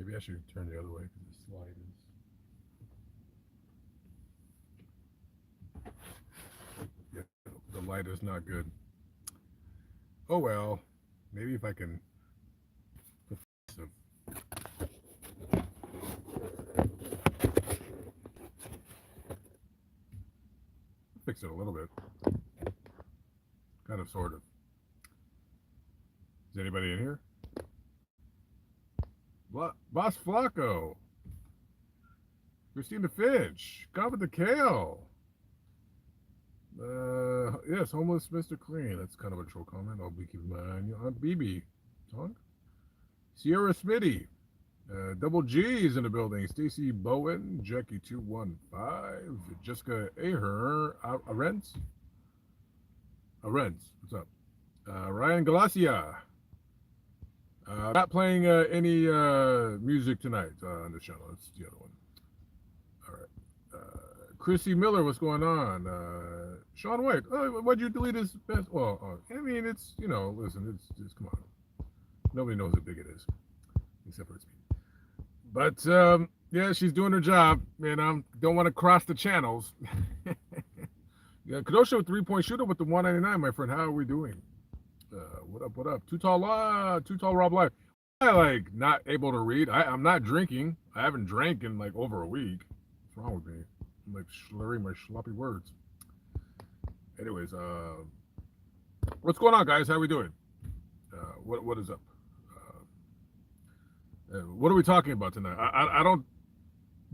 Maybe I should turn the other way because this light is. Yeah, the light is not good. Oh well. Maybe if I can fix it a little bit, kind of, sort of. Is anybody in here? Boss Flacco, Christina Finch, Cover the Kale. Yes, homeless Mr. Clean. That's kind of a troll comment. I'll be keeping my eye on you. Aunt BB, Tonk, Sierra Smitty, Double G's in the building. Stacy Bowen, Jackie 215, Jessica Aher, Arenz. What's up? Ryan Galacia. Not playing any music tonight on the channel. That's the other one. All right. Chrissy Miller, what's going on? Sean White, why'd you delete his best? Well, I mean, it's, listen, it's just, come on. Nobody knows how big it is, except for it's me. But, yeah, she's doing her job, and don't want to cross the channels. Yeah, Kenosha with 3-point shooter with the 199, my friend. How are we doing? What up, what up? Too tall Rob Live. I, not able to read. I'm not drinking. I haven't drank in, over a week. What's wrong with me? I'm, slurring my sloppy words. Anyways, what's going on, guys? How we doing? What is up? What are we talking about tonight? I don't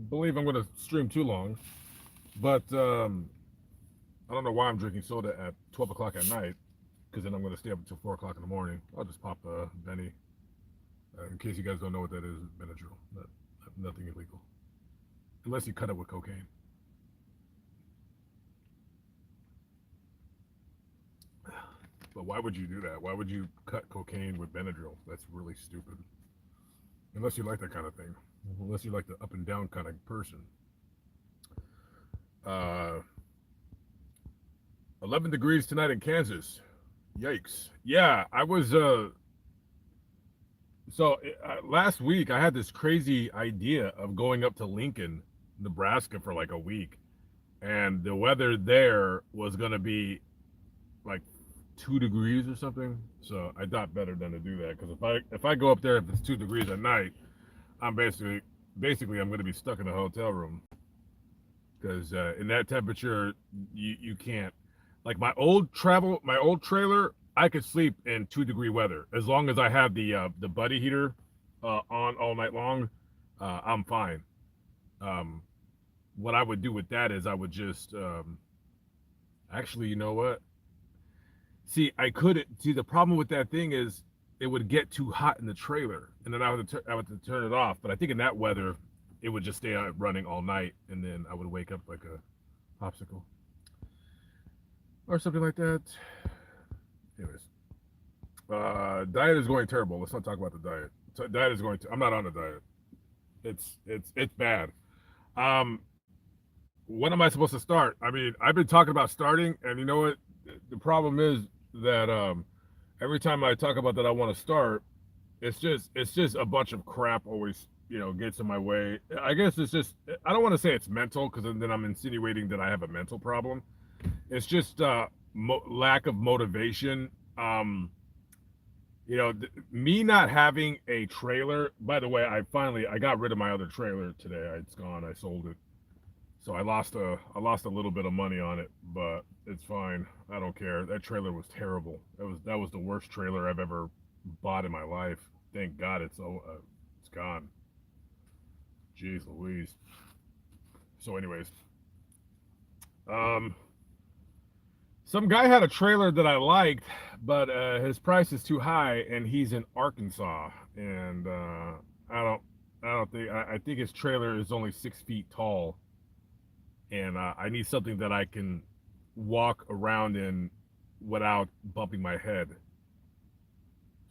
believe I'm going to stream too long, but I don't know why I'm drinking soda at 12 o'clock at night, because then I'm going to stay up until 4 o'clock in the morning. I'll just pop Benny. In case you guys don't know what that is, Benadryl. Nothing illegal, unless you cut it with cocaine. But why would you do that? Why would you cut cocaine with Benadryl? That's really stupid. Unless you like that kind of thing. Unless you're like the up and down kind of person. Uh, 11 degrees tonight in Kansas. Yikes. Yeah, I was. Last week I had this crazy idea of going up to Lincoln, Nebraska for like a week, and the weather there was gonna be like 2 degrees or something. So I thought better than to do that, because if I go up there, if it's 2 degrees at night, I'm basically I'm going to be stuck in a hotel room, because in that temperature you can't, like my old trailer, I could sleep in 2 degree weather as long as I have the buddy heater on all night long. I'm fine. What I would do with that is I would just actually, you know what? See, I couldn't see. The problem with that thing is it would get too hot in the trailer, and then I would have to turn it off. But I think in that weather, it would just stay running all night, and then I would wake up like a popsicle or something like that. Anyways, diet is going terrible. Let's not talk about the diet. Diet is going. I'm not on a diet. It's bad. Um, when am I supposed to start? I mean, I've been talking about starting, and you know what? The problem is that every time I talk about that I want to start, it's just a bunch of crap always gets in my way. I guess it's just, I don't want to say it's mental, because then I'm insinuating that I have a mental problem. It's just lack of motivation. Me not having a trailer. By the way, I got rid of my other trailer today. It's gone. I sold it. So I lost a little bit of money on it, but it's fine. I don't care. That trailer was terrible. That was the worst trailer I've ever bought in my life. Thank God it's gone. Jeez Louise. So anyways, um, some guy had a trailer that I liked, but his price is too high, and he's in Arkansas, and I don't think I think his trailer is only 6 feet tall, and I need something that I can walk around in without bumping my head.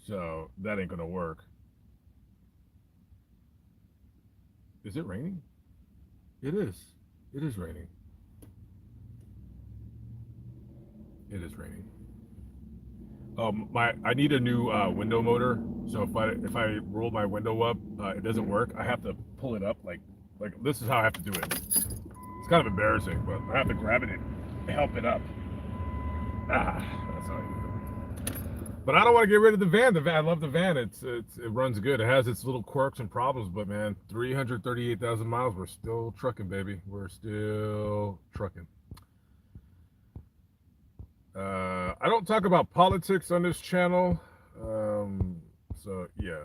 So that ain't gonna work. Is it raining? It is. It is raining. It is raining. I need a new window motor. So if I roll my window up, it doesn't work. I have to pull it up like this is how I have to do it. It's kind of embarrassing, but I have to grab it and help it up. That's how I do it. But I don't want to get rid of the van. I love the van. It runs good. It has its little quirks and problems, but man, 338,000 miles. We're still trucking, baby. We're still trucking. I don't talk about politics on this channel. So yeah,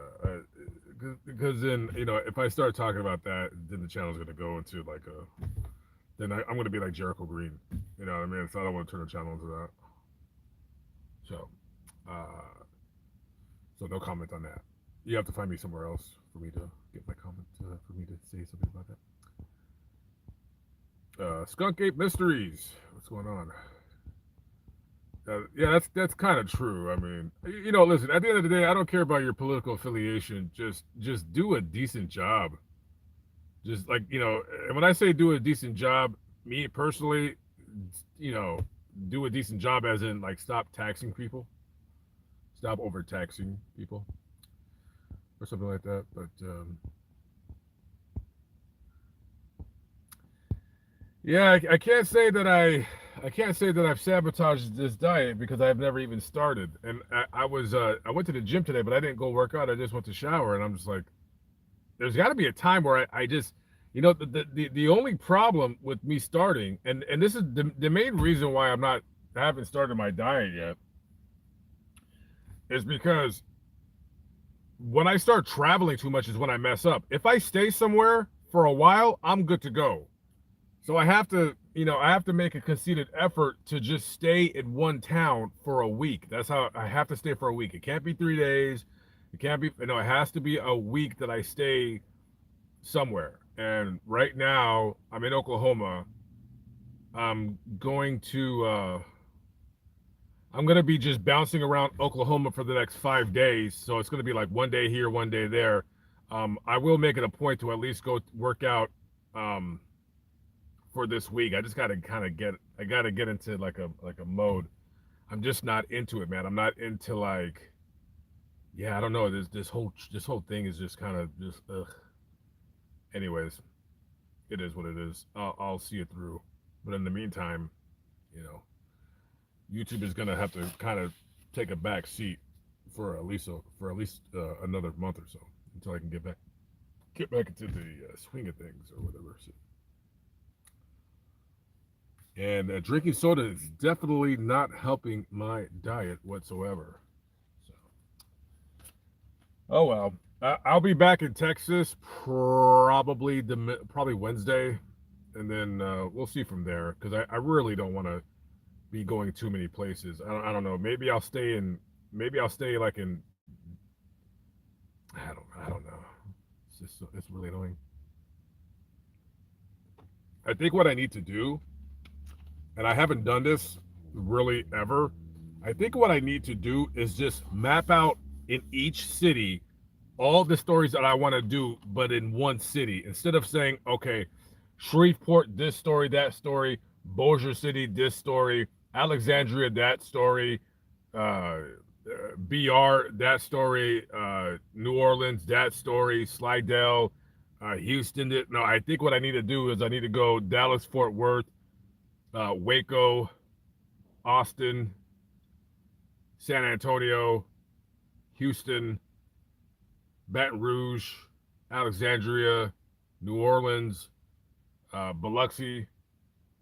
because then if I start talking about that, then the channel's gonna go into like I'm gonna be like Jericho Green. You know what I mean? So I don't want to turn the channel into that. So, uh, so no comment on that. You have to find me somewhere else for me to get my comment for me to say something about that. Skunk Ape Mysteries. What's going on? Yeah, that's kind of true. I mean, listen. At the end of the day, I don't care about your political affiliation. Just do a decent job. Just like and when I say do a decent job, me personally, do a decent job as in like stop taxing people, stop overtaxing people, or something like that. But yeah, I can't say that I can't say that I've sabotaged this diet because I've never even started. And I went to the gym today, but I didn't go work out. I just went to shower, and I'm just like, there's got to be a time where I just, the only problem with me starting, and this is the main reason why I haven't started my diet yet, is because when I start traveling too much is when I mess up. If I stay somewhere for a while, I'm good to go. So I have to, make a conceited effort to just stay in one town for a week. That's how I have to stay for a week. It can't be 3 days. It can't be, it has to be a week that I stay somewhere. And right now I'm in Oklahoma. I'm going to, I'm going to be just bouncing around Oklahoma for the next 5 days. So it's going to be like one day here, one day there. I will make it a point to at least go work out, for this week. I just gotta I gotta get into like a mode. I'm just not into it, man. I'm not into like, yeah, I don't know. This whole thing is just kind of just ugh. Anyways, it is what it is. I'll see it through. But in the meantime, you know, YouTube is gonna have to kind of take a back seat for at least another month or so until I can get back into the swing of things or whatever. So, and drinking soda is definitely not helping my diet whatsoever. So, oh well. I'll be back in Texas probably Wednesday, and then we'll see from there because I really don't want to be going too many places. I don't know. Maybe I'll stay like in. I don't know. It's really annoying. I think what I need to do, and I haven't done this really ever. I think what I need to do is just map out in each city all the stories that I want to do, but in one city. Instead of saying, okay, Shreveport, this story, that story, Bossier City, this story, Alexandria, that story, BR, that story, New Orleans, that story, Slidell, Houston. No, I think what I need to do is I need to go Dallas, Fort Worth, Waco, Austin, San Antonio, Houston, Baton Rouge, Alexandria, New Orleans, Biloxi.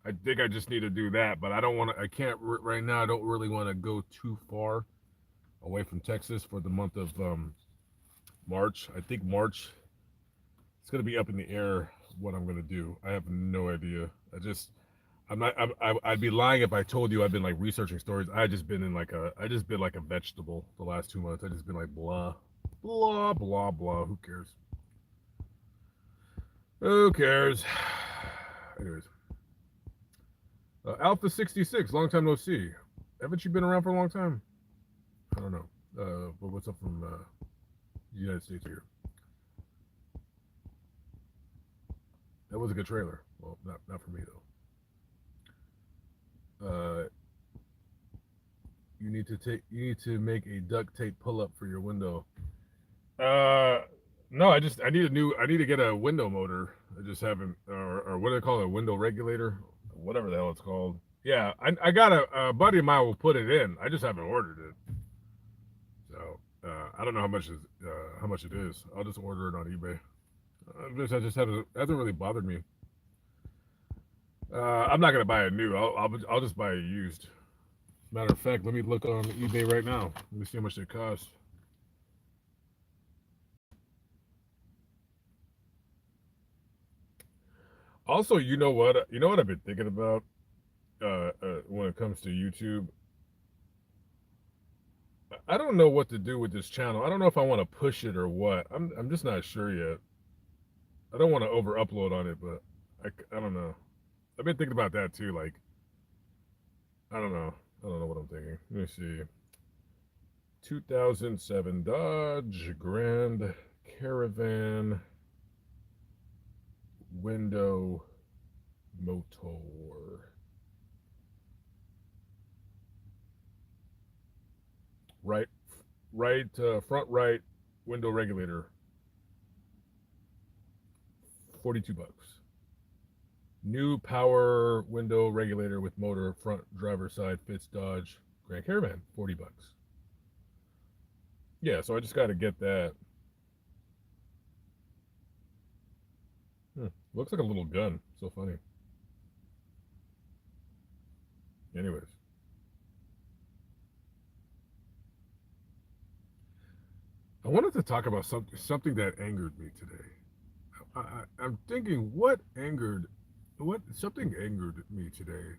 I think I just need to do that, but I don't want to. I can't right now. I don't really want to go too far away from Texas for the month of March. I think March it's going to be up in the air what I'm going to do. I have no idea. I'm not. I'd be lying if I told you I've been like researching stories. I just been like a vegetable the last 2 months. I just been like blah, blah, blah, blah. Who cares? Who cares? Anyways, Alpha 66, long time no see. Haven't you been around for a long time? I don't know. But what's up from the United States here? That was a good trailer. Well, not for me though. You need to make a duct tape pull up for your window. Uh, no, I need a new. I need to get a window motor. I just haven't, or what do they call it, a window regulator, whatever the hell it's called. Yeah, I got a buddy of mine will put it in. I just haven't ordered it, so I don't know how much it is. I'll just order it on eBay. I just haven't it hasn't really bothered me. I'm not gonna buy a new. I'll just buy a used. Matter of fact, let me look on eBay right now. Let me see how much they cost. Also, you know what? You know what I've been thinking about when it comes to YouTube. I don't know what to do with this channel. I don't know if I want to push it or what. I'm just not sure yet. I don't want to over upload on it, but I don't know. I've been thinking about that too. Like I don't know. I don't know what I'm thinking. Let me see. 2007 Dodge Grand Caravan window motor. Right, front right window regulator. 42 bucks. New power window regulator with motor, front driver side, fits Dodge Grand Caravan. 40 bucks. Yeah, so I just got to get that. Looks like a little gun. So funny. Anyways, I wanted to talk about something that angered me today. I'm thinking what something angered me today.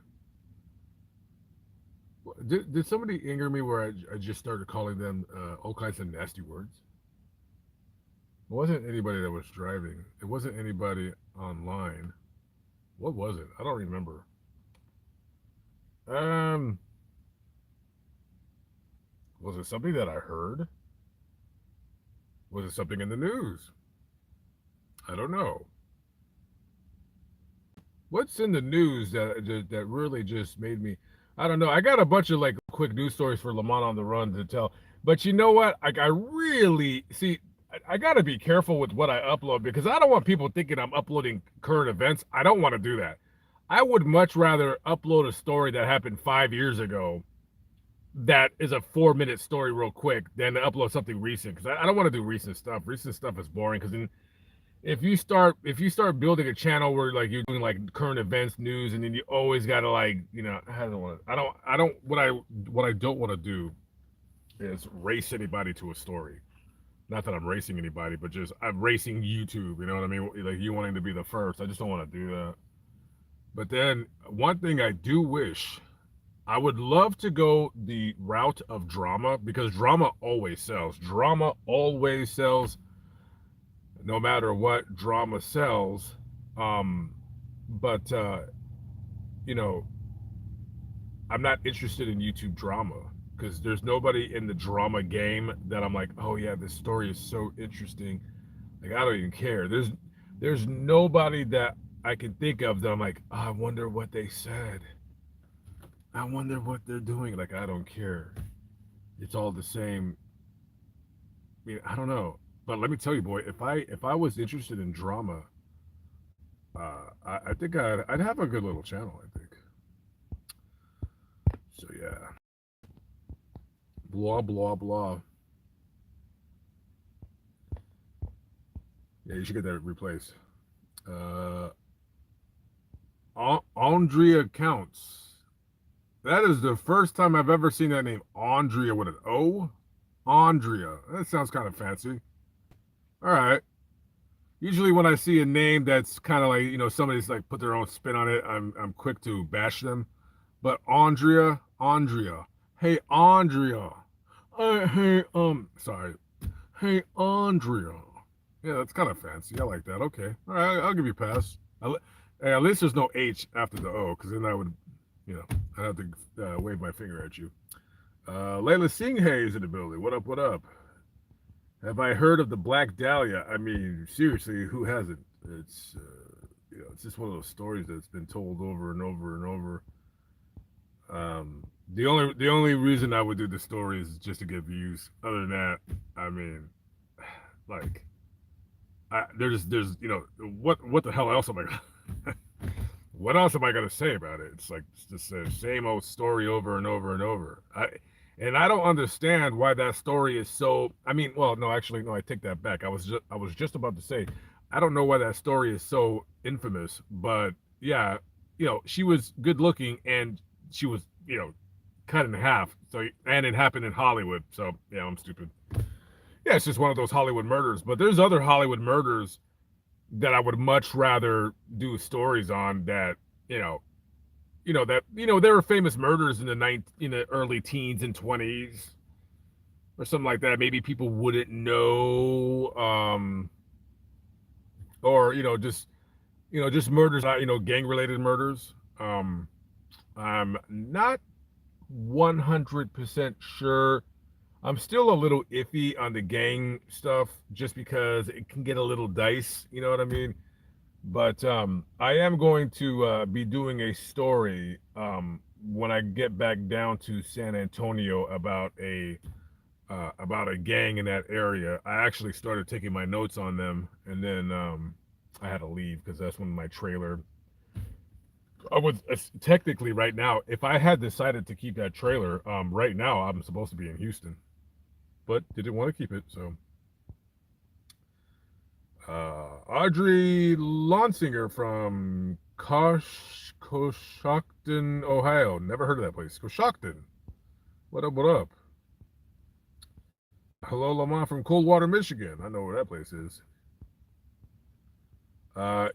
Did somebody anger me where I just started calling them all kinds of nasty words? It wasn't anybody that was driving. It wasn't anybody online. What was it? I don't remember. Um, was it something that I heard? Was it something in the news? I don't know. What's in the news that really just made me? I don't know. I got a bunch of like quick news stories for Lamont on the Run to tell, but you know what? Like I really see. I got to be careful with what I upload because I don't want people thinking I'm uploading current events. I don't want to do that. I would much rather upload a story that happened 5 years ago that is a 4 minute story real quick than to upload something recent because I don't want to do recent stuff. Recent stuff is boring because then if you start building a channel where like you're doing like current events news and then you always gotta like I don't what I don't want to do is race anybody to a story. Not that I'm racing anybody, but just I'm racing YouTube. You know what I mean? Like you wanting to be the first. I just don't want to do that. But then one thing I do wish I would love to go the route of drama because drama always sells. Drama always sells no matter what drama sells. But you know, I'm not interested in YouTube drama because there's nobody in the drama game that I'm like, oh yeah, this story is so interesting. Like I don't even care. There's nobody that I can think of that I'm like, oh, I wonder what they said. I wonder what they're doing. Like I don't care. It's all the same. I mean, I don't know. But let me tell you, boy, if I was interested in drama, I think I'd have a good little channel. I think. So yeah, blah blah blah. Yeah, you should get that replaced. Uh, Andrea Counts. That is the first time I've ever seen that name. Andrea with an O. Andrea. That sounds kind of fancy. All right. Usually when I see a name that's kind of like somebody's like put their own spin on it, I'm quick to bash them. But Andrea, hey Andrea, hey sorry, hey Andrea. Yeah, that's kind of fancy. I like that. Okay, all right, I'll give you a pass. Hey, at least there's no H after the O, because then I would, I'd have to wave my finger at you. Layla Singhay is in the building. What up? What up? Have I heard of the Black Dahlia? I mean, seriously, who hasn't? It's it's just one of those stories that's been told over and over and over. the only reason I would do the story is just to get views. Other than that, I mean, like, there's what the hell else am I gonna what else am I gonna say about it? It's like it's just the same old story over and over and over. I don't understand why that story is so. I mean, well, no, actually, no, I take that back. I was just about to say, I don't know why that story is so infamous, but yeah, she was good looking and she was, cut in half. So, and it happened in Hollywood. So yeah, I'm stupid. Yeah, it's just one of those Hollywood murders. But there's other Hollywood murders that I would much rather do stories on that, there were famous murders in the early teens and 20s or something like that. Maybe people wouldn't know, or just murders, gang related murders. I'm not 100% sure. I'm still a little iffy on the gang stuff just because it can get a little dice, you know what I mean? But I am going to be doing a story when I get back down to San Antonio about a gang in that area. I actually started taking my notes on them, and then I had to leave because that's when my trailer. I was technically right now. If I had decided to keep that trailer, right now I'm supposed to be in Houston, but didn't want to keep it, so. Audrey Lonsinger from Coshocton, Ohio. Never heard of that place. Coshocton. What up, what up? Hello, Lamont from Coldwater, Michigan. I know where that place is.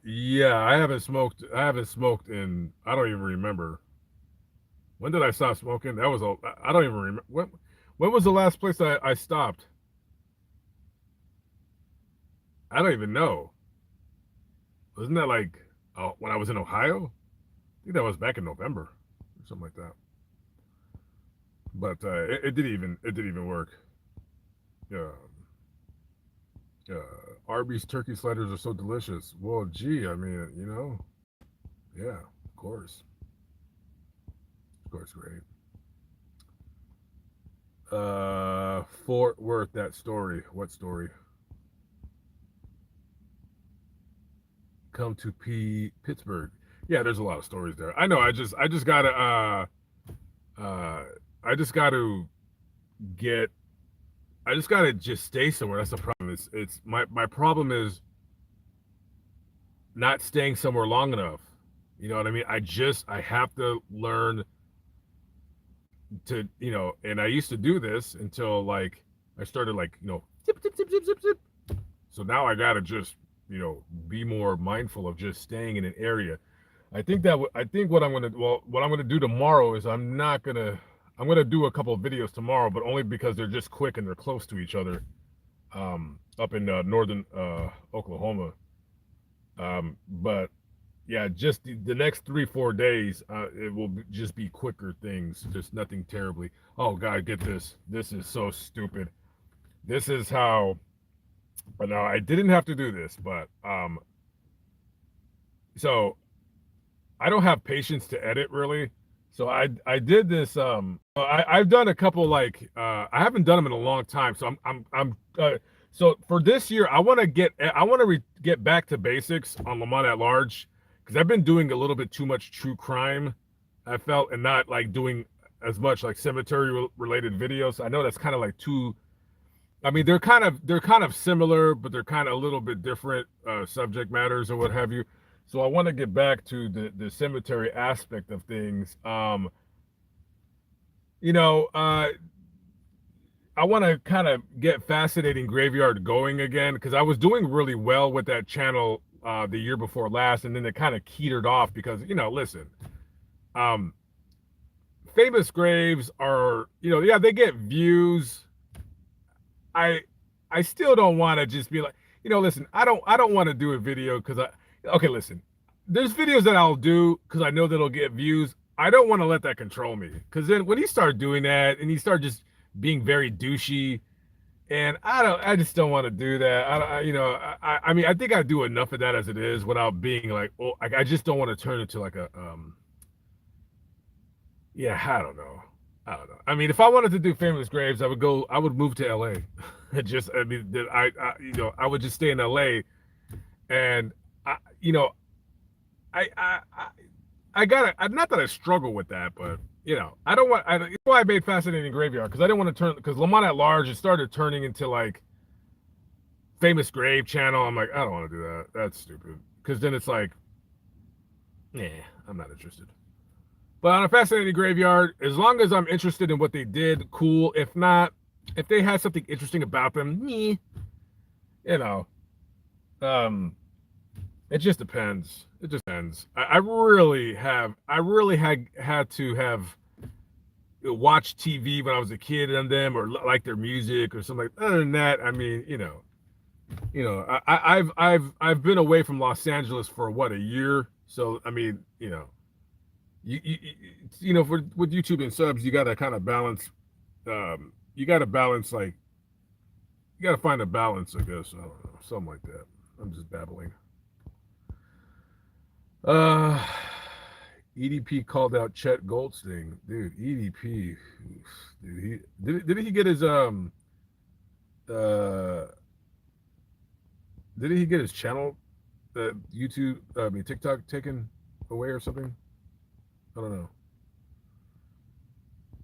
Yeah, I haven't smoked. I haven't smoked in. I don't even remember. When did I stop smoking? That was a. I don't even remember. When was the last place I stopped? I don't even know. Wasn't that like when I was in Ohio? I think that was back in November or something like that. But it didn't even work. Yeah. Arby's turkey sliders are so delicious. Well, gee, I mean, yeah, of course, great. Fort Worth, that story. What story? Come to Pittsburgh. Yeah, there's a lot of stories there. I know. I just gotta I just gotta get I just gotta just stay somewhere. That's the problem. It's my problem is not staying somewhere long enough. You know what I mean? I have to learn to, and I used to do this until like I started like, zip zip zip zip zip zip. So now I gotta just, be more mindful of just staying in an area. I think what I'm gonna do tomorrow is I'm gonna do a couple of videos tomorrow, but only because they're just quick and they're close to each other, up in northern Oklahoma. But yeah, just the next 3-4 days, it will just be quicker things, just nothing terribly. Oh God, get this. This is so stupid. This is how. But no, I didn't have to do this, but so I don't have patience to edit really. So I did this. I've done a couple like I haven't done them in a long time. So so for this year I want to get back to basics on Lamont at Large because I've been doing a little bit too much true crime. I felt and not like doing as much like cemetery related videos. I know that's kind of like too. I mean, they're kind of similar, but they're kind of a little bit different subject matters or what have you. So I want to get back to the cemetery aspect of things. You know, I want to kind of get Fascinating Graveyard going again because I was doing really well with that channel the year before last, and then it kind of petered off because listen, um, famous graves are yeah, they get views. I I still don't want to just be like, listen, I don't want to do a video because okay, listen, there's videos that I'll do because I know that it'll get views. I don't want to let that control me because then when he start doing that and he start just being very douchey, and I just don't want to do that. I mean, I think I do enough of that as it is without being like, oh, I just don't want to turn it to like a yeah, I don't know. I don't know. I mean, if I wanted to do famous graves, I would move to LA. Just, I mean, I would just stay in LA, and I, you know, I gotta, not that I struggle with that, but I don't want. That's why I made Fascinating Graveyard, because I didn't want to turn, because Lamont at Large, it started turning into like Famous Grave Channel. I'm like, I don't want to do that. That's stupid. Because then it's like, yeah, I'm not interested. But on a Fascinating Graveyard, as long as I'm interested in what they did, cool. If not, if they had something interesting about them, you know, um, it just depends. It just depends. I really had to have watched TV when I was a kid on them, or like their music or something. Other than that, I mean, I've been away from Los Angeles for what, a year. So I mean, with YouTube and subs, you got to kind of balance. You got to balance, like, you got to find a balance, I guess. I don't know, something like that. I'm just babbling. EDP called out Chet Goldstein, dude. EDP, dude. Did he get his did he get his channel, YouTube, TikTok taken away or something? I don't know.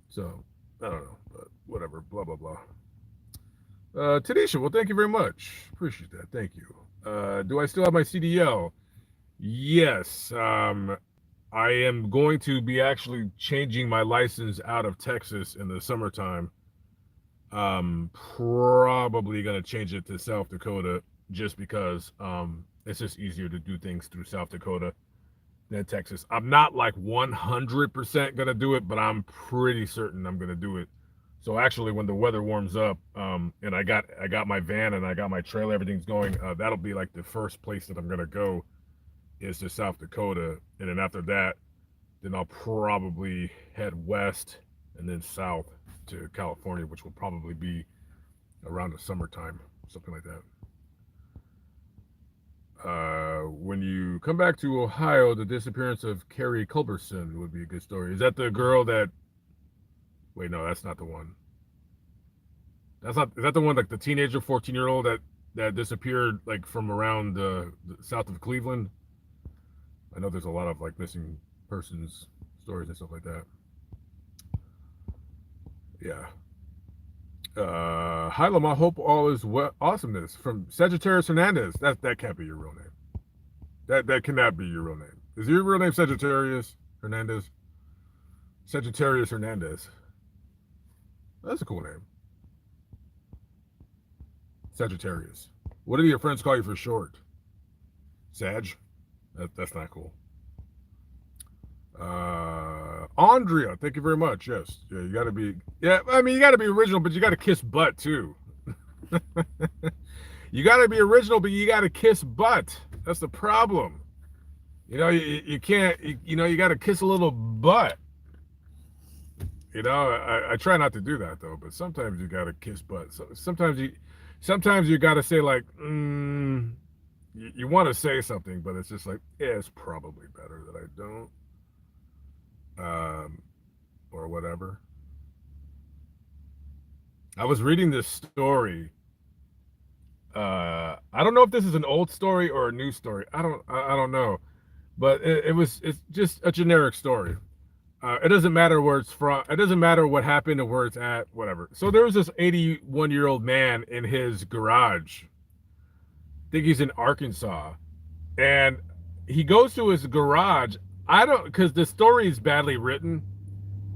So I don't know, but whatever. Blah blah blah. Tanisha, well, thank you very much. Appreciate that. Thank you. Do I still have my CDL? Yes. I am going to be actually changing my license out of Texas in the summertime. Probably gonna change it to South Dakota, just because it's just easier to do things through South Dakota than Texas. I'm not like 100% gonna do it, but I'm pretty certain I'm gonna do it. So actually, when the weather warms up, and I got my van and I got my trailer, everything's going. That'll be like the first place that I'm gonna go, is to South Dakota, and then after that, then I'll probably head west and then south to California, which will probably be around the summertime, something like that. When you come back to Ohio, the disappearance of Carrie Culberson would be a good story. Is that the girl that? Wait, no, that's not the one. That's not. Is that the one, like the teenager, 14-year-old that disappeared, like from around the south of Cleveland? I know there's a lot of like missing persons stories and stuff like that. Yeah. Hi, Lamar. Hope all is well. Awesomeness from Sagittarius Hernandez. That can't be your real name. That cannot be your real name. Is your real name Sagittarius Hernandez? Sagittarius Hernandez. That's a cool name. Sagittarius. What do your friends call you for short? Sag? That's not cool. Andrea, thank you very much. Yes. Yeah, you gotta be, you gotta be original, but you gotta kiss butt too. You gotta be original, but you gotta kiss butt. That's the problem. You can't, you gotta kiss a little butt. I try not to do that though, but sometimes you gotta kiss butt. So sometimes you gotta say, like, you want to say something, but it's just like, yeah, it's probably better that I don't, or whatever. I was reading this story. I don't know if this is an old story or a new story. I don't know, but it's just a generic story. It doesn't matter where it's from. It doesn't matter what happened or where it's at, whatever. So there was this 81-year-old man in his garage. I think he's in Arkansas, and he goes to his garage. Because the story is badly written.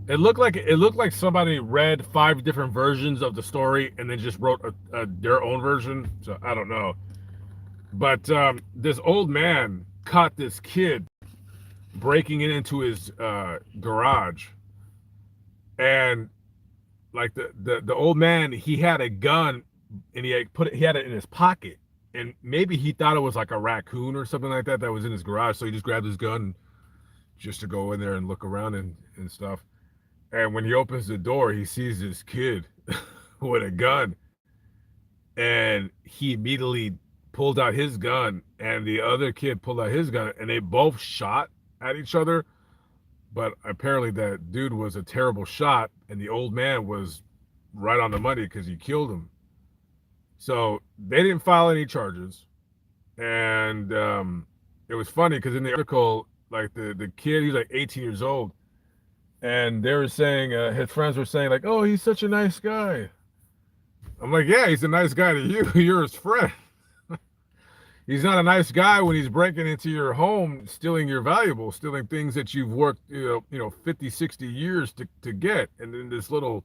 It looked like somebody read 5 different versions of the story and then just wrote their own version. So I don't know. But this old man caught this kid breaking into his garage, and like the old man, he had a gun, and he had it in his pocket, and maybe he thought it was like a raccoon or something like that was in his garage, so he just grabbed his gun just to go in there and look around and stuff. And when he opens the door, he sees this kid with a gun, and he immediately pulled out his gun, and the other kid pulled out his gun, and they both shot at each other. But apparently that dude was a terrible shot, and the old man was right on the money because he killed him. So they didn't file any charges, and it was funny because in the article, like the kid, he's like 18 years old, and they were saying his friends were saying like, "Oh, he's such a nice guy." I'm like, "Yeah, he's a nice guy to you. You're his friend. He's not a nice guy when he's breaking into your home, stealing your valuables, stealing things that you've worked, 50, 60 years to get, and then this little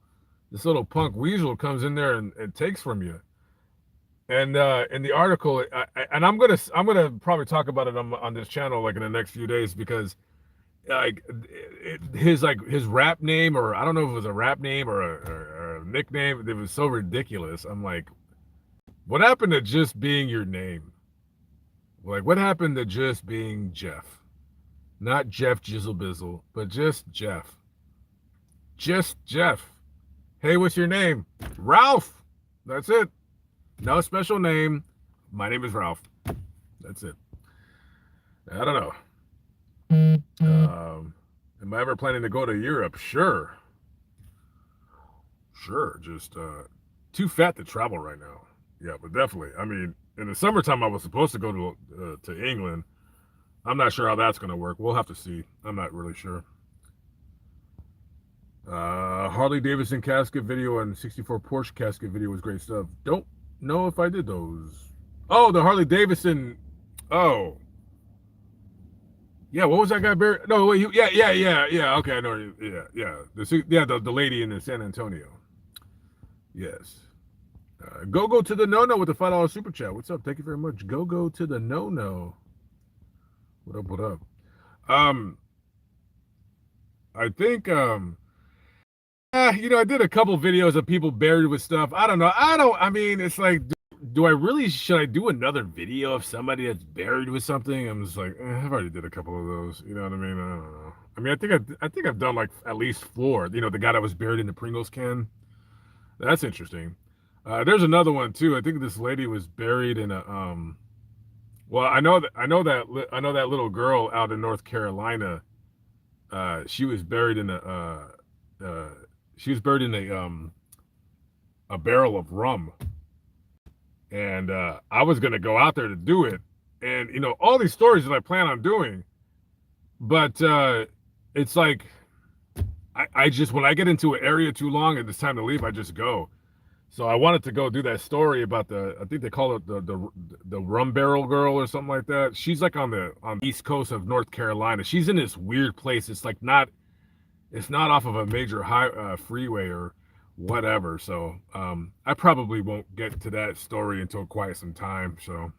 punk weasel comes in there and takes from you." And in the article, and I'm gonna probably talk about it on this channel like in the next few days because like his rap name, or I don't know if it was a rap name or a nickname, it was so ridiculous. I'm like, what happened to just being your name? Like, what happened to just being Jeff? Not Jeff Jizzle Bizzle, but just Jeff. Just Jeff. Hey, what's your name? Ralph. That's it. No special name. My name is Ralph. That's it. I don't know. Am I ever planning to go to Europe? Sure. Sure. Just too fat to travel right now. Yeah, but definitely. I mean, in the summertime, I was supposed to go to England. I'm not sure how that's going to work. We'll have to see. I'm not really sure. Harley Davidson casket video and 64 Porsche casket video was great stuff. Don't know if I did those. Oh, the Harley Davidson. Oh, yeah. What was that guy buried? No, wait. Yeah. Okay, I know. Yeah. The lady in the San Antonio. Yes. Go to the no with the $5 super chat. What's up? Thank you very much. Go to the no. What up? What up? I think I did a couple videos of people buried with stuff. I don't know. I mean, it's like, do I really, should I do another video of somebody that's buried with something? I'm just like, I've already did a couple of those. You know what I mean? I don't know. I mean, I think I've done like at least 4. The guy that was buried in the Pringles can. That's interesting. There's another one too. I think this lady was buried in a well, I know that little girl out in North Carolina. She was buried in a barrel of rum, and I was gonna go out there to do it, and all these stories that I plan on doing, but it's like I just, when I get into an area too long and it's time to leave, I just go. So I wanted to go do that story about I think they call it the rum barrel girl or something like that. She's like on the east coast of North Carolina. She's in this weird place. It's like it's not off of a major freeway or whatever. So I probably won't get to that story until quite some time. So,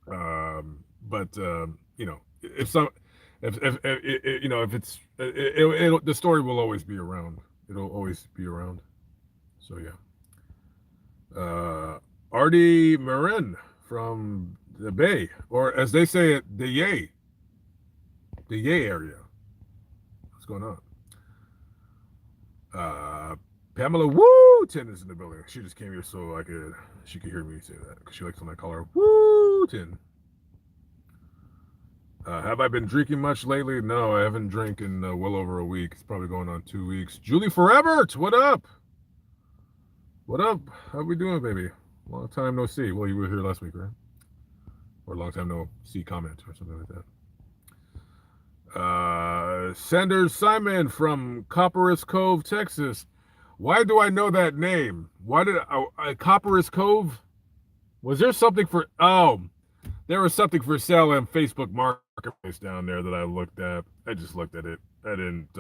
but if it's the story will always be around. It'll always be around. So yeah. Artie Marin from the Bay, or as they say it, the Yay area. What's going on? Pamela Wooten is in the building. She just came here so she could hear me say that because she likes when I call her Wooten. Have I been drinking much lately? No, I haven't drank in well over a week. It's probably going on 2 weeks. Julie Forever, what up? What up? How we doing, baby? Long time no see. Well, you were here last week, right? Or long time no see comment or something like that. Sanders Simon from Copperas Cove, Texas. Why do I know that name? Why did Copperas Cove? Was there something for? Oh, there was something for sale on Facebook Marketplace down there that I looked at. I just looked at it. I didn't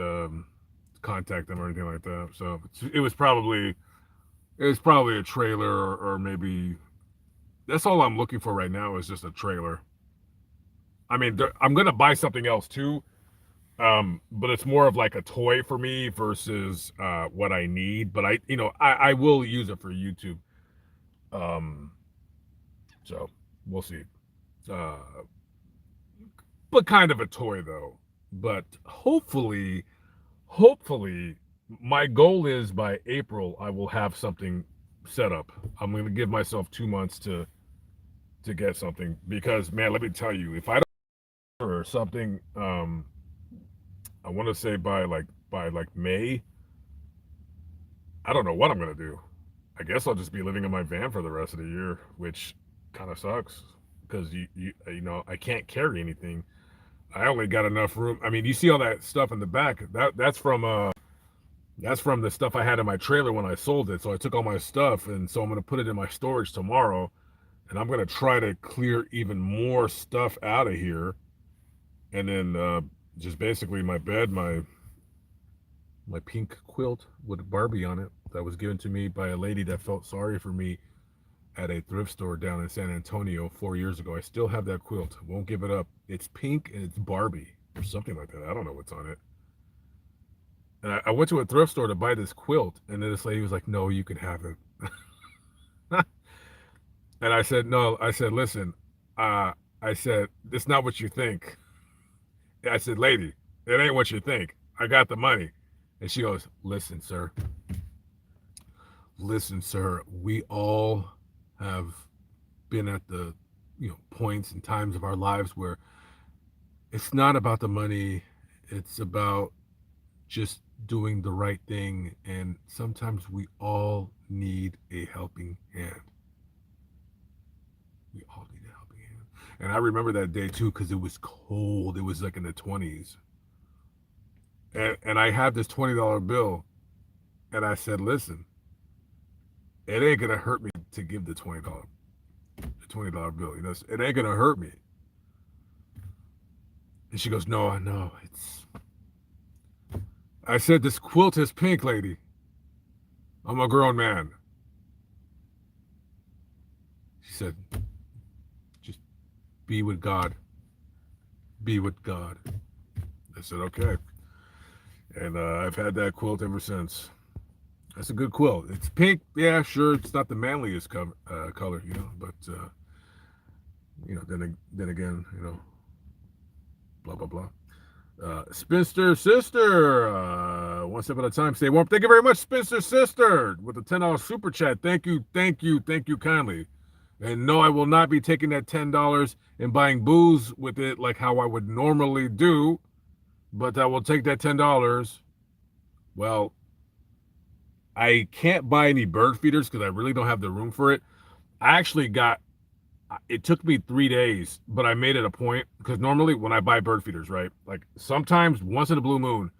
contact them or anything like that. So it was probably a trailer or maybe that's all I'm looking for right now is just a trailer. I mean, I'm gonna buy something else too, but it's more of like a toy for me versus what I need. But I will use it for YouTube. So we'll see. But kind of a toy though. But hopefully, my goal is by April I will have something set up. I'm going to give myself 2 months to get something because, man, let me tell you, if I don't or something, I want to say by May, I don't know what I'm gonna do. I guess I'll just be living in my van for the rest of the year, which kind of sucks because you know I can't carry anything. I only got enough room. I mean, you see all that stuff in the back. That's from the stuff I had in my trailer when I sold it. So I took all my stuff, and so I'm gonna put it in my storage tomorrow, and I'm gonna try to clear even more stuff out of here, and then just basically my bed, my pink quilt with Barbie on it that was given to me by a lady that felt sorry for me at a thrift store down in San Antonio 4 years ago. I still have that quilt. Won't give it up. It's pink and it's Barbie or something like that. I don't know what's on it. And I went to a thrift store to buy this quilt, and then this lady was like, "No, you can have it." And I said, "No." I said, "Listen, I said it's not what you think." I said, "Lady, it ain't what you think. I got the money." And she goes, listen, sir, we all have been at the, points and times of our lives where it's not about the money. It's about just doing the right thing. And sometimes we all need a helping hand. We all need a helping hand. And I remember that day too, because it was cold. It was like in the 20s. And I had this $20 bill, and I said, "Listen, it ain't gonna hurt me to give the $20 bill. It ain't gonna hurt me." And she goes, "No, I know. It's." I said, "This quilt is pink, lady. I'm a grown man." She said, "Just be with God. Be with God." I said, "Okay." And I've had that quilt ever since. That's a good quilt. It's pink, yeah, sure. It's not the manliest color, but then again, blah blah blah. Spinster Sister, one step at a time. Stay warm. Thank you very much, Spinster Sister, with the $10 super chat. Thank you kindly. And no, I will not be taking that $10 and buying booze with it like how I would normally do. But I will take that $10. Well, I can't buy any bird feeders because I really don't have the room for it. It took me 3 days, but I made it a point because normally when I buy bird feeders, right, like sometimes once in a blue moon,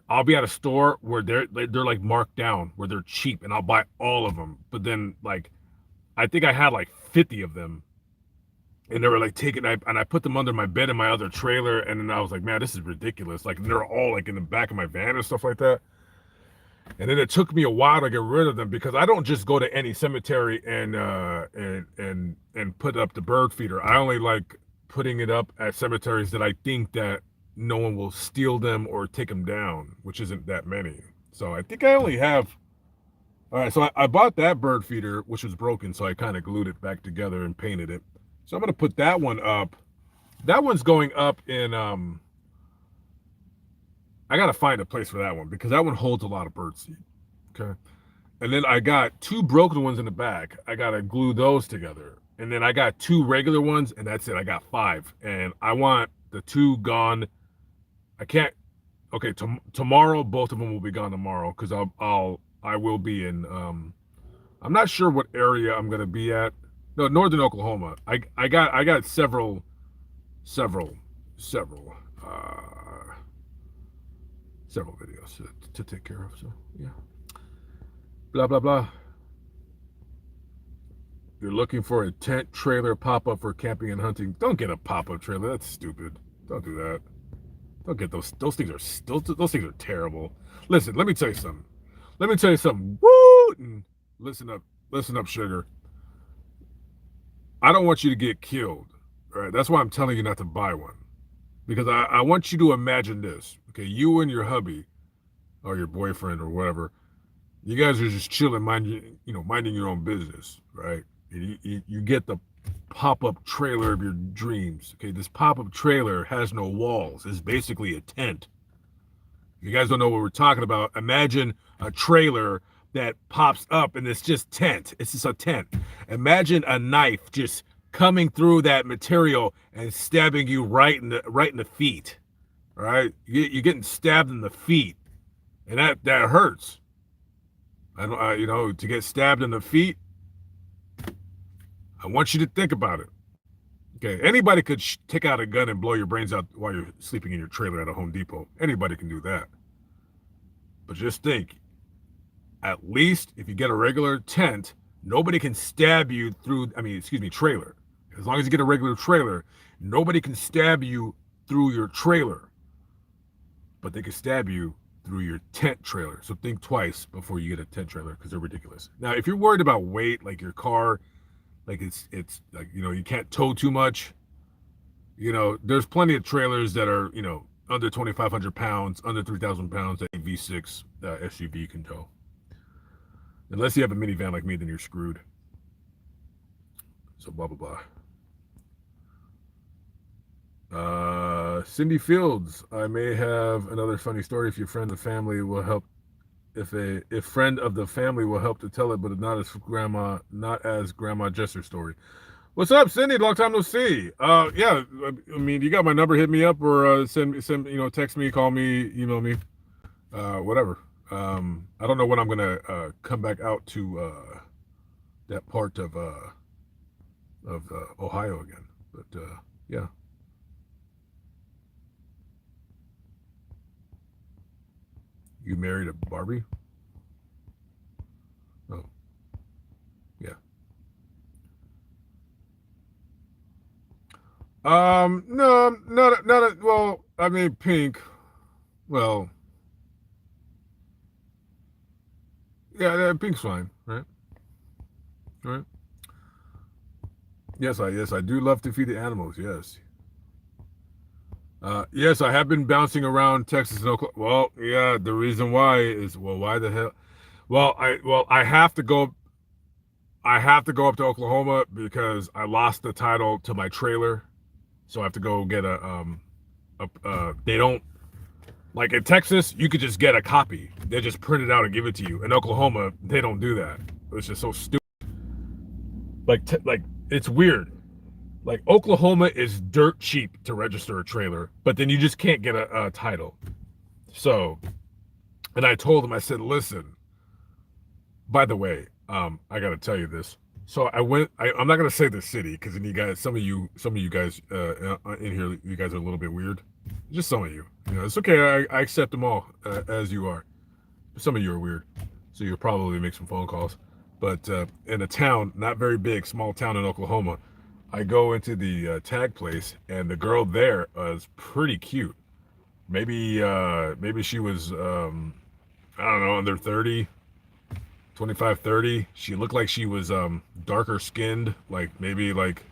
I'll be at a store where they're like marked down, where they're cheap, and I'll buy all of them. But then like, I think I had like 50 of them, and they were like and I put them under my bed in my other trailer, and then I was like, man, this is ridiculous. Like they're all like in the back of my van and stuff like that. And then it took me a while to get rid of them because I don't just go to any cemetery and put up the bird feeder. I only like putting it up at cemeteries that I think that no one will steal them or take them down, which isn't that many. So I think I only have. All right, so I bought that bird feeder, which was broken, so I kind of glued it back together and painted it. So I'm gonna put that one up. That one's going up in I gotta find a place for that one because that one holds a lot of birdseed. Okay. And then I got two broken ones in the back. I gotta glue those together. And then I got two regular ones, and that's it. I got 5. And I want the 2 gone. I can't. Okay, tomorrow both of them will be gone tomorrow because I will be in I'm not sure what area I'm gonna be at. No, northern Oklahoma. I got several several videos to take care of. So yeah, blah blah blah. You're looking for a tent trailer pop-up for camping and hunting. Don't get a pop-up trailer. That's stupid. Don't do that. Don't get those. Those things are terrible. Listen, let me tell you something. Woo! Listen up, sugar. I don't want you to get killed. All right, that's why I'm telling you not to buy one. Because I want you to imagine this. Okay, you and your hubby or your boyfriend or whatever, you guys are just chilling, minding your own business, right? You get the pop-up trailer of your dreams. Okay, this pop-up trailer has no walls. It's basically a tent. If you guys don't know what we're talking about, imagine a trailer that pops up and it's just tent. It's just a tent. Imagine a knife just coming through that material and stabbing you right in the feet. All right, you're getting stabbed in the feet, and that hurts. I don't, to get stabbed in the feet. I want you to think about it. Okay, anybody could take out a gun and blow your brains out while you're sleeping in your trailer at a Home Depot. Anybody can do that. But just think, at least if you get a regular tent, nobody can stab you through, trailer. As long as you get a regular trailer, nobody can stab you through your trailer. But they can stab you through your tent trailer. So think twice before you get a tent trailer because they're ridiculous. Now, if you're worried about weight, like your car, like it's like, you can't tow too much, there's plenty of trailers that are, under 2,500 pounds, under 3,000 pounds that a V6 SUV can tow. Unless you have a minivan like me, then you're screwed. So blah, blah, blah. Cindy Fields, I may have another funny story if your friend of the family will help. If friend of the family will help to tell it, but not as Grandma Jesser's story. What's up, Cindy? Long time no see. Yeah, you got my number. Hit me up or send text me, call me, email me, whatever. I don't know when I'm gonna come back out to that part of Ohio again, but yeah. You married a Barbie? Oh, yeah. No, not. Well, pink. Well, yeah, pink's fine, right? Right. Yes, I do love to feed the animals. Yes. Yes, I have been bouncing around Texas and Oklahoma. Well, yeah, the reason why is, why the hell? I have to go. I have to go up to Oklahoma because I lost the title to my trailer, so I have to go get they don't, like in Texas, you could just get a copy. They just print it out and give it to you. In Oklahoma, they don't do that. It's just so stupid. Like it's weird. Like Oklahoma is dirt cheap to register a trailer, but then you just can't get a title. So, and I told him, I said, listen, by the way, I got to tell you this. So I'm not going to say the city because then some of you guys in here, you guys are a little bit weird. Just some of you, it's okay. I accept them all as you are. Some of you are weird. So you'll probably make some phone calls, but in a town, not very big, small town in Oklahoma, I go into the tag place, and the girl there is pretty cute. Maybe she was, I don't know, under 30, 25, 30. She looked like she was darker skinned, like maybe like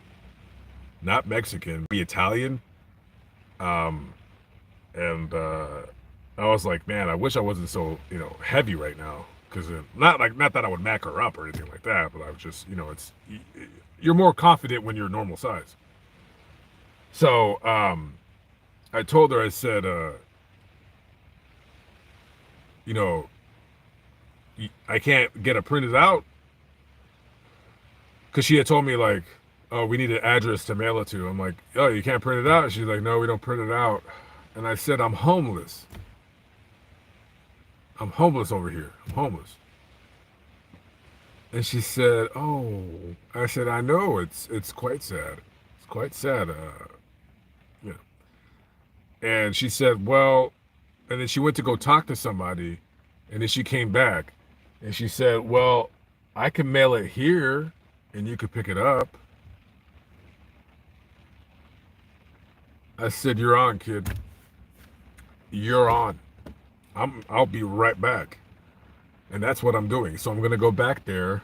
not Mexican, be Italian. And I was like, man, I wish I wasn't so, heavy right now. Because not that I would mac her up or anything like that, but I was just, you're more confident when you're normal size. So I told her, I said, I can't get it printed out because she had told me like, oh, we need an address to mail it to. I'm like, oh, you can't print it out? She's like, no, we don't print it out. And I said, I'm homeless. I'm homeless over here. I'm homeless. And she said, oh. I said, I know, it's quite sad. It's quite sad. Yeah. And she said, well, and then she went to go talk to somebody, and then she came back, and she said, well, I can mail it here, and you could pick it up. I said, you're on, kid. You're on. I'll be right back. And that's what I'm doing. So I'm going to go back there,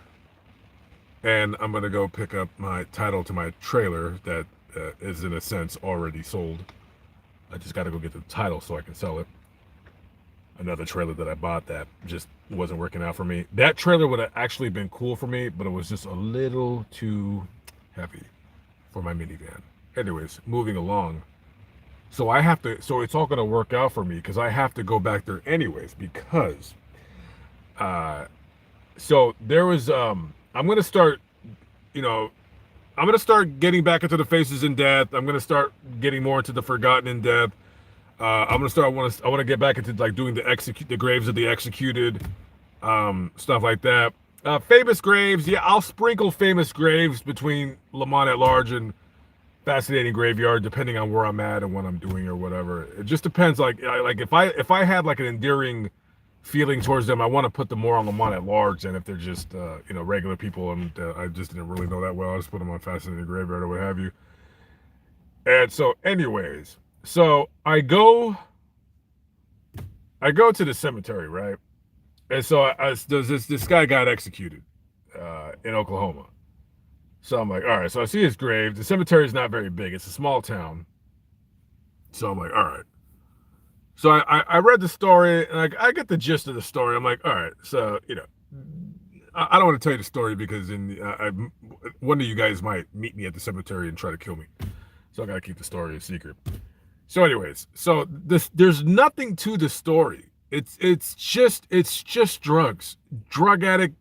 and I'm going to go pick up my title to my trailer that is, in a sense, already sold. I just got to go get the title so I can sell it. Another trailer that I bought that just wasn't working out for me. That trailer would have actually been cool for me, but it was just a little too heavy for my minivan. Anyways, moving along. So it's all going to work out for me because I have to go back there anyways because, so there was, I'm going to start, I'm going to start getting back into the Faces in Death. I'm going to start getting more into the Forgotten in Death. I want to get back into like doing the Graves of the Executed. stuff like that. Famous graves, yeah, I'll sprinkle famous graves between Lamont at Large and Fascinating Graveyard, depending on where I'm at and what I'm doing or whatever. It just depends. Like if I had like an endearing feeling towards them, I want to put them more on Lamont at Large than if they're just regular people and I just didn't really know that well. I just put them on Fascinating Graveyard or what have you. And so, anyways, so I go to the cemetery, right? And so this guy got executed in Oklahoma. So I'm like, all right. So I see his grave. The cemetery is not very big. It's a small town. So I'm like, all right. So I read the story and I get the gist of the story. I'm like, all right. So I don't want to tell you the story because one of you guys might meet me at the cemetery and try to kill me. So I gotta keep the story a secret. So anyways, so there's nothing to the story. It's just drugs, drug addict,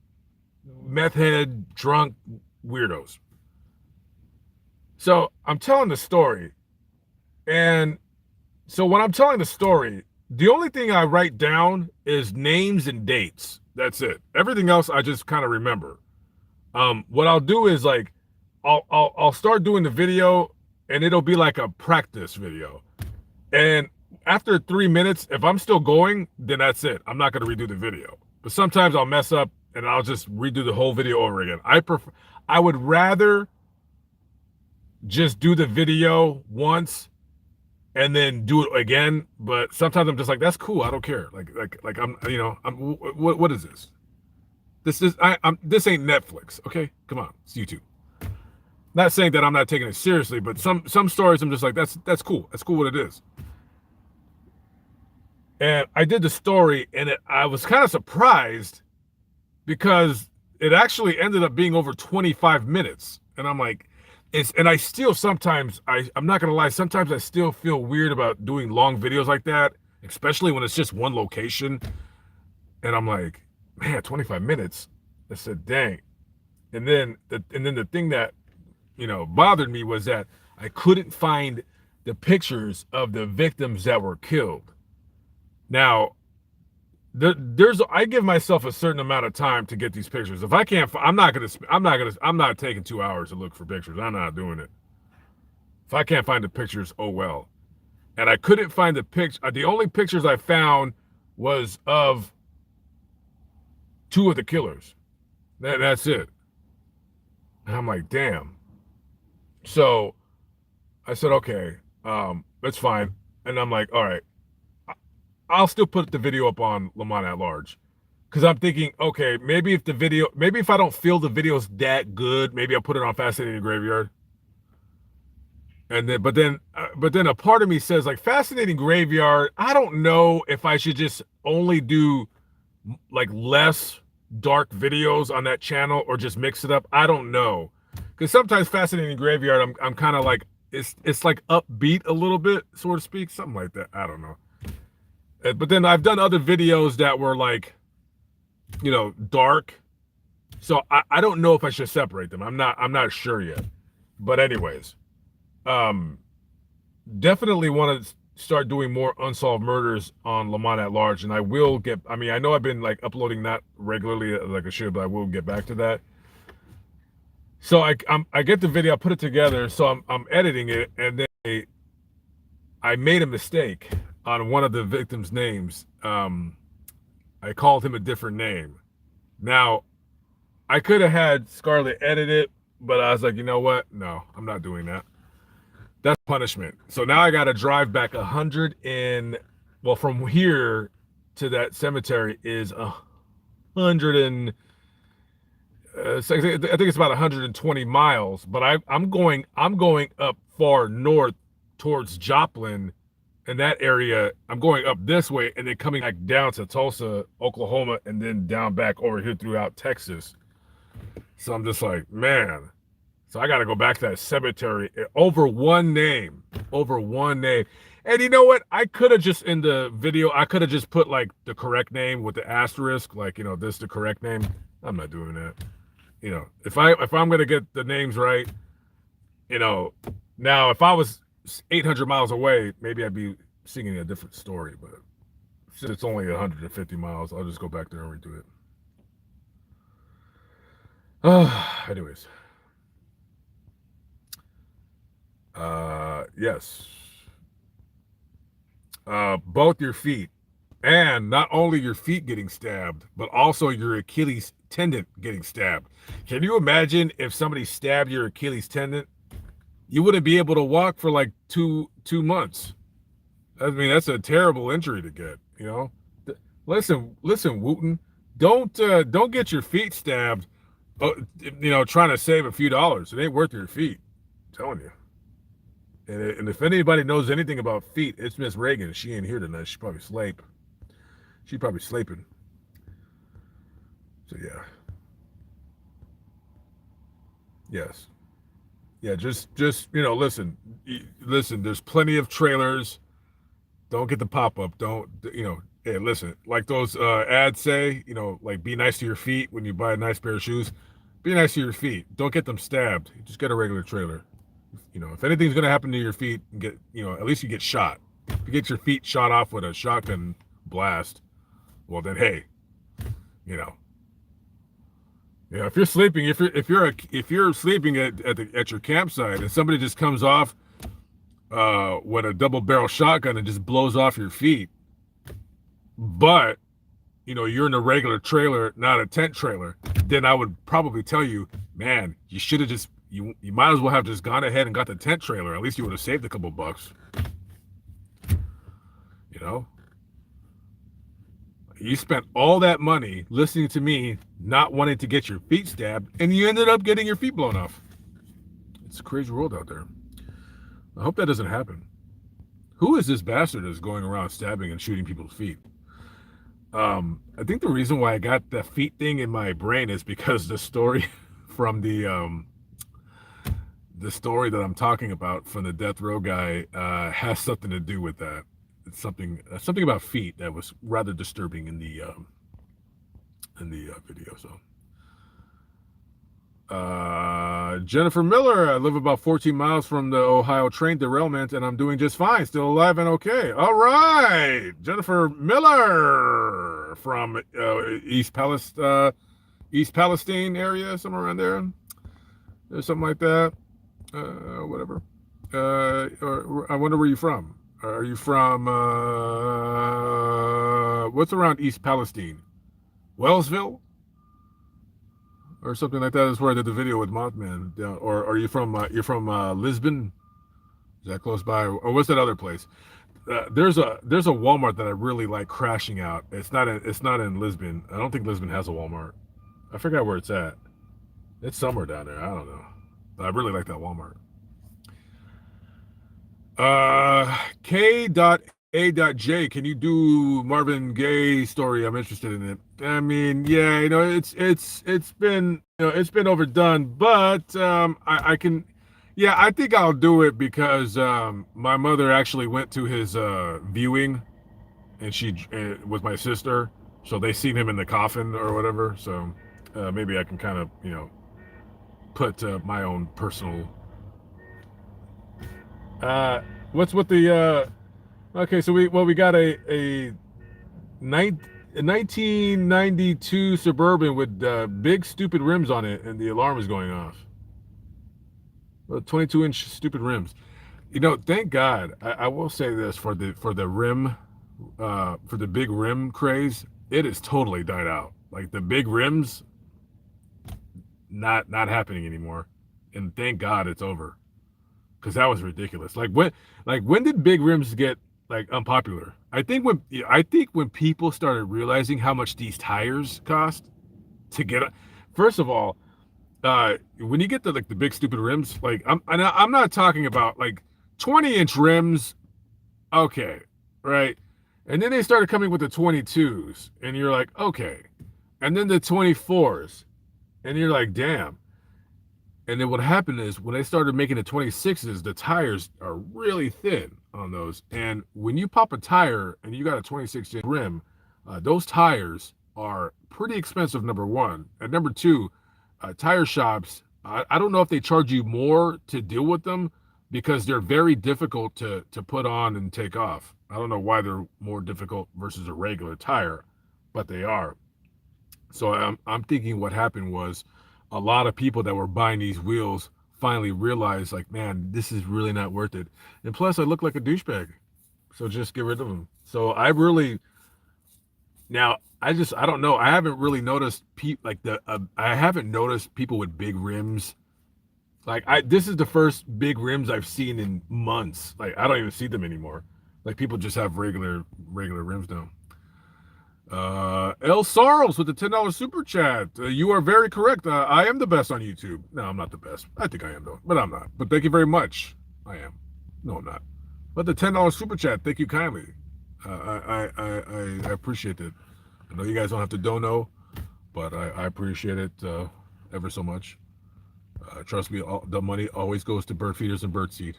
meth head, drunk weirdos. So I'm telling the story, and so when I'm telling the story, the only thing I write down is names and dates. That's it. Everything else I just kind of remember. What I'll do is like I'll start doing the video, and it'll be like a practice video. And after 3 minutes, if I'm still going, then that's it. I'm not going to redo the video. But sometimes I'll mess up and I'll just redo the whole video over again. I would rather just do the video once and then do it again. But sometimes I'm just like, that's cool. I don't care. Like what is this? This ain't Netflix. Okay, come on, it's YouTube. Not saying that I'm not taking it seriously, but some stories I'm just like, that's cool. That's cool what it is. And I did the story, and I was kind of surprised because it actually ended up being over 25 minutes. And I'm like, and I still sometimes, I'm not gonna lie, sometimes I still feel weird about doing long videos like that, especially when it's just one location. And I'm like, man, 25 minutes. I said, dang. And then the thing that bothered me was that I couldn't find the pictures of the victims that were killed. Now, I give myself a certain amount of time to get these pictures. If I can't, I'm not taking 2 hours to look for pictures. I'm not doing it. If I can't find the pictures, oh well. And I couldn't find the picture. The only pictures I found was of 2 of the killers. That's it. And I'm like, damn. So I said, okay, that's fine. And I'm like, all right, I'll still put the video up on Lamont at Large. Because I'm thinking, okay, maybe if I don't feel the video's that good, maybe I'll put it on Fascinating Graveyard. And then, but then a part of me says, like, Fascinating Graveyard, I don't know if I should just only do like less dark videos on that channel or just mix it up. I don't know. Because sometimes Fascinating Graveyard, I'm kind of like, it's like upbeat a little bit, so to speak, something like that. I don't know. But then I've done other videos that were like, dark. So I don't know if I should separate them. I'm not sure yet. But anyways, definitely want to start doing more unsolved murders on Lamont at Large, and I will get. I mean, I know I've been like uploading not regularly like I should, but I will get back to that. So I get the video, I put it together, so I'm editing it, and then I made a mistake on one of the victims' names. I called him a different name. Now, I could have had Scarlett edit it, but I was like, you know what? No, I'm not doing that. That's punishment. So now I got to drive back from here to that cemetery is 100 and I think it's about 120 miles, but I'm going up far north towards Joplin, in that area. I'm going up this way and then coming back down to Tulsa, Oklahoma, and then down back over here throughout Texas. So I'm just like, man. So I got to go back to that cemetery over one name. And you know what? I could have just in the video, I could have just put like the correct name with the asterisk, like, this is the correct name. I'm not doing that. If I'm going to get the names right, now if I was 800 miles away, maybe I'd be singing a different story, but since it's only 150 miles, I'll just go back there and redo it. Anyways, yes, both your feet, and not only your feet getting stabbed, but also your Achilles tendon getting stabbed. Can you imagine if somebody stabbed your Achilles tendon? You wouldn't be able to walk for like two months. I mean, that's a terrible injury to get. You know, listen, Wooten, don't get your feet stabbed. Trying to save a few dollars. It ain't worth your feet. I'm telling you. And if anybody knows anything about feet, it's Miss Reagan. She ain't here tonight. She's probably sleep. She's probably sleeping. So yeah, yes, yeah. Just listen. There's plenty of trailers. Don't get the pop up. Don't Hey, listen. Like those ads say, like be nice to your feet when you buy a nice pair of shoes. Be nice to your feet. Don't get them stabbed. Just get a regular trailer. If anything's gonna happen to your feet, at least you get shot. If you get your feet shot off with a shotgun blast, well then, hey, you know, if you're sleeping, if you're sleeping at your campsite and somebody just comes off with a double barrel shotgun and just blows off your feet, but you're in a regular trailer, not a tent trailer, then I would probably tell you, man, you should have just you might as well have just gone ahead and got the tent trailer. At least you would have saved a couple bucks. You know, you spent all that money listening to me not wanting to get your feet stabbed, and you ended up getting your feet blown off. It's a crazy world out there. I hope that doesn't happen. Who is this bastard that's going around stabbing and shooting people's feet? I think the reason why I got the feet thing in my brain is because the story from the story that I'm talking about from the death row guy has something to do with that. It's something about feet that was rather disturbing in the video. So, Jennifer Miller, I live about 14 miles from the Ohio train derailment, and I'm doing just fine, still alive and okay. All right, Jennifer Miller from East Palestine area, somewhere around there, or something like that. Whatever. Or I wonder where you're from. Are you from what's around East Palestine? Wellsville? Or something like that is where I did the video with Mothman. Or are you from Lisbon? Is that close by? Or what's that other place? There's a Walmart that I really like crashing out. It's not in Lisbon. I don't think Lisbon has a Walmart. I forgot where it's at. It's somewhere down there. I don't know. I really like that Walmart. K.A.J. Can you do Marvin Gaye story? I'm interested in it. I mean, yeah, it's been it's been overdone, but I can, yeah, I think I'll do it because my mother actually went to his viewing, and she with my sister, so they seen him in the coffin or whatever. So maybe I can kind of put my own personal what's with the okay, so we got a 1992 Suburban with big stupid rims on it, and the alarm is going off. Well, 22-inch stupid rims. Thank God. I will say this for the rim, for the big rim craze, it has totally died out. Like the big rims, not happening anymore, and thank God it's over, because that was ridiculous. Like when did big rims get like unpopular? I think when people started realizing how much these tires cost to get. First of all, when you get the big stupid rims, like I'm not talking about like 20-inch rims, okay, right? And then they started coming with the 22s, and you're like, okay, and then the 24s, and you're like, damn. And then what happened is when they started making the 26s, the tires are really thin on those. And when you pop a tire and you got a 26-inch rim, those tires are pretty expensive, number one. And number two, tire shops, I don't know if they charge you more to deal with them because they're very difficult to put on and take off. I don't know why they're more difficult versus a regular tire, but they are. So I'm thinking what happened was a lot of people that were buying these wheels finally realized, like, man, this is really not worth it. And plus, I look like a douchebag, so just get rid of them. So I really now I don't know. I haven't really noticed I haven't noticed people with big rims. Like this is the first big rims I've seen in months. Like I don't even see them anymore. Like people just have regular rims now. El Sorrows with the $10 super chat. You are very correct. I am the best on YouTube. No, I'm not the best. I think I am though, but I'm not. But thank you very much. I am. No, I'm not. But the $10 super chat. Thank you kindly. I appreciate it. I know you guys don't have to dono, but I appreciate it ever so much. Trust me, the money always goes to bird feeders and bird seed.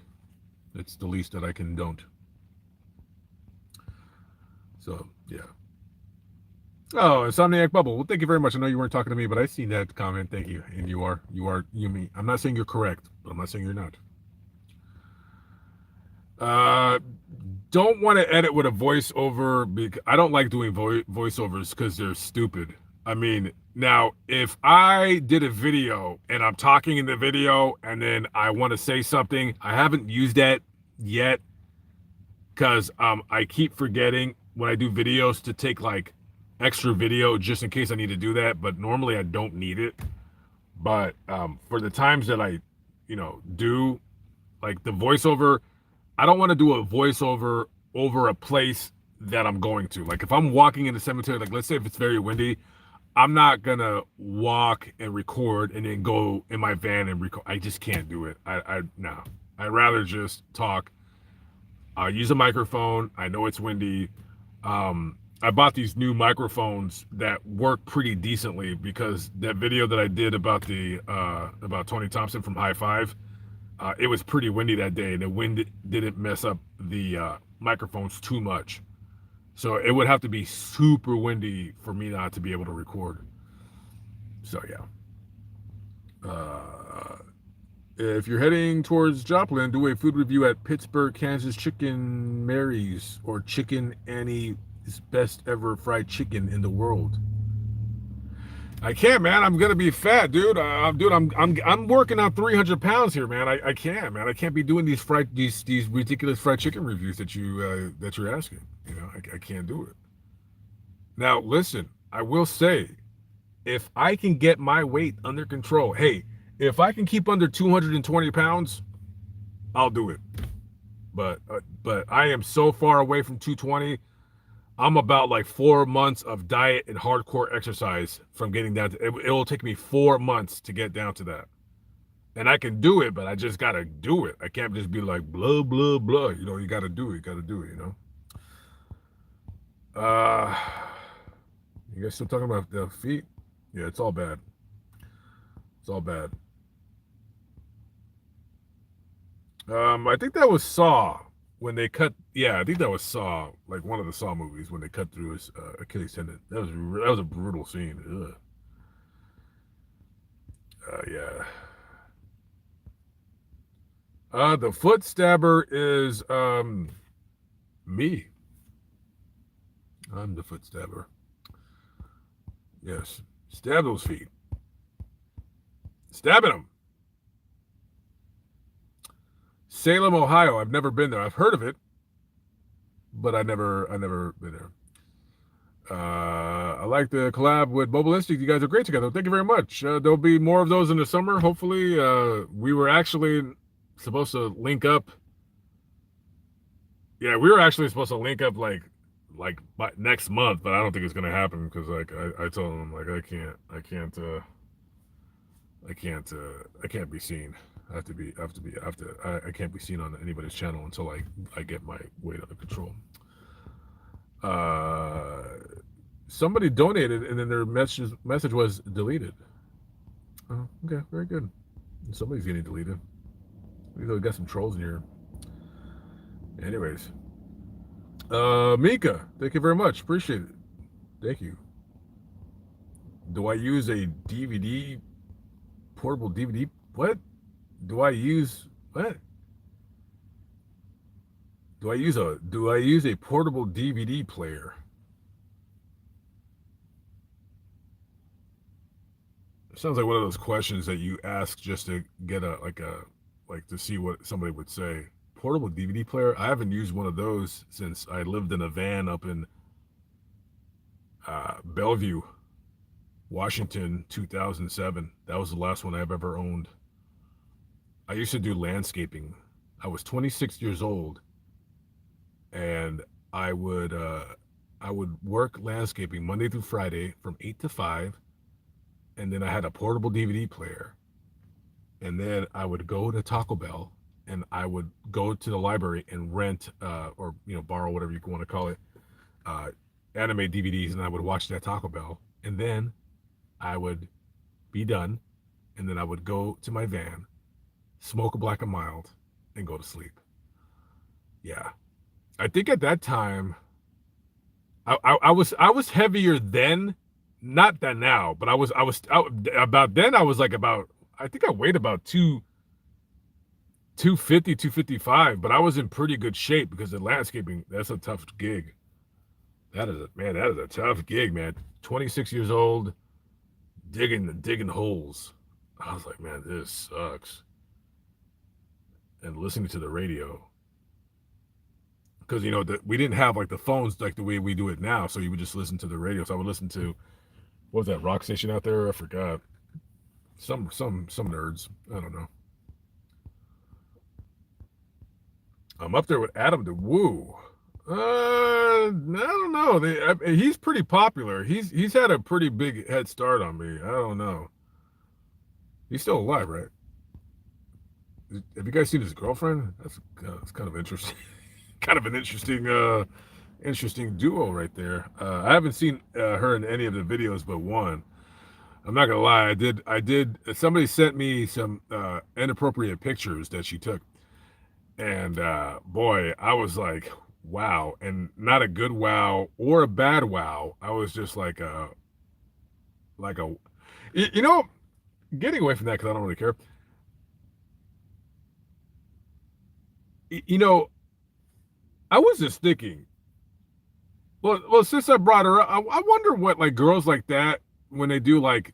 It's the least that I can don't. So yeah. Oh, Insomniac Bubble. Well, thank you very much. I know you weren't talking to me, but I seen that comment. Thank you. And you me. I'm not saying you're correct, but I'm not saying you're not. Don't want to edit with a voiceover because I don't like doing voiceovers because they're stupid. I mean, now if I did a video and I'm talking in the video and then I want to say something, I haven't used that yet because I keep forgetting when I do videos to take like extra video just in case I need to do that, but normally I don't need it. But for the times that I do like the voiceover, I don't want to do a voiceover over a place that I'm going to. Like if I'm walking in the cemetery, like let's say if it's very windy, I'm not gonna walk and record and then go in my van and record. I just can't do it. No. I'd rather just talk. Use a microphone. I know it's windy. I bought these new microphones that work pretty decently because that video that I did about about Tony Thompson from High Five, it was pretty windy that day, and the wind didn't mess up the microphones too much. So it would have to be super windy for me not to be able to record. So yeah. If you're heading towards Joplin, do a food review at Pittsburgh, Kansas Chicken Mary's or Chicken Annie's best ever fried chicken in the world. I can't, man. I'm gonna be fat, dude. I'm working on 300 pounds here, man. I can't, man. I can't be doing these ridiculous fried chicken reviews that you're asking. You know, I can't do it. Now, listen. I will say, if I can get my weight under control, hey, if I can keep under 220 pounds, I'll do it. But I am so far away from 220. I'm about like 4 months of diet and hardcore exercise from getting down to it. It will take me 4 months to get down to that. And I can do it, but I just got to do it. I can't just be like, blah, blah, blah. You know, you got to do it. You got to do it, you know? You guys still talking about the feet? Yeah, it's all bad. It's all bad. I think that was Saw. When they cut, yeah, I think that was Saw, like one of the Saw movies when they cut through his Achilles tendon. That was a brutal scene. Yeah. The foot stabber is me. I'm the foot stabber. Yes, stab those feet. Stabbing them. Salem, Ohio. I've never been there. I've heard of it, but I never been there. I like the collab with Mobile Instinct. You guys are great together. Thank you very much. There'll be more of those in the summer, hopefully. We were actually supposed to link up. Yeah, we were actually supposed to link up like by next month, but I don't think it's gonna happen because like I told him like I can't be seen. I can't be seen on anybody's channel until I get my weight under control. Somebody donated and then their message was deleted. Oh, okay, very good. Somebody's getting deleted. We got some trolls in here. Anyways, Mika, thank you very much. Appreciate it. Thank you. Do I use a portable DVD? What? Do I use what? Do I use a portable DVD player? Sounds like one of those questions that you ask just to get like to see what somebody would say. Portable DVD player. I haven't used one of those since I lived in a van up in Bellevue, Washington, 2007. That was the last one I've ever owned. I used to do landscaping. I was 26 years old, and I would uh, I would work landscaping Monday through Friday from 8 to 5, and then I had a portable DVD player, and then I would go to Taco Bell, and I would go to the library and rent or borrow, whatever you want to call it, uh, anime DVDs, and I would watch that Taco Bell, and then I would be done, and then I would go to my van, smoke a black and mild, and go to sleep. Yeah, I think at that time I was heavier then, not that now, but about then. I was like about, I think I weighed about 250, 255, but I was in pretty good shape because the landscaping, that's a tough gig. That is a tough gig, man. 26 years old, digging holes. I was like, man, this sucks. And listening to the radio, because we didn't have like the phones like the way we do it now, so you would just listen to the radio. So I would listen to, what was that rock station out there? I forgot. Some nerds. I don't know. I'm up there with Adam DeWoo. I don't know. He's pretty popular. He's had a pretty big head start on me. I don't know. He's still alive, right? Have you guys seen his girlfriend? That's kind of interesting. Kind of an interesting duo right there. I haven't seen her in any of the videos but one. I'm not gonna lie. I did. Somebody sent me some inappropriate pictures that she took, and boy, I was like, wow, and not a good wow or a bad wow. I was just like a, you know, getting away from that because I don't really care. You know, I was just thinking. Well, since I brought her up, I wonder what like girls like that when they do like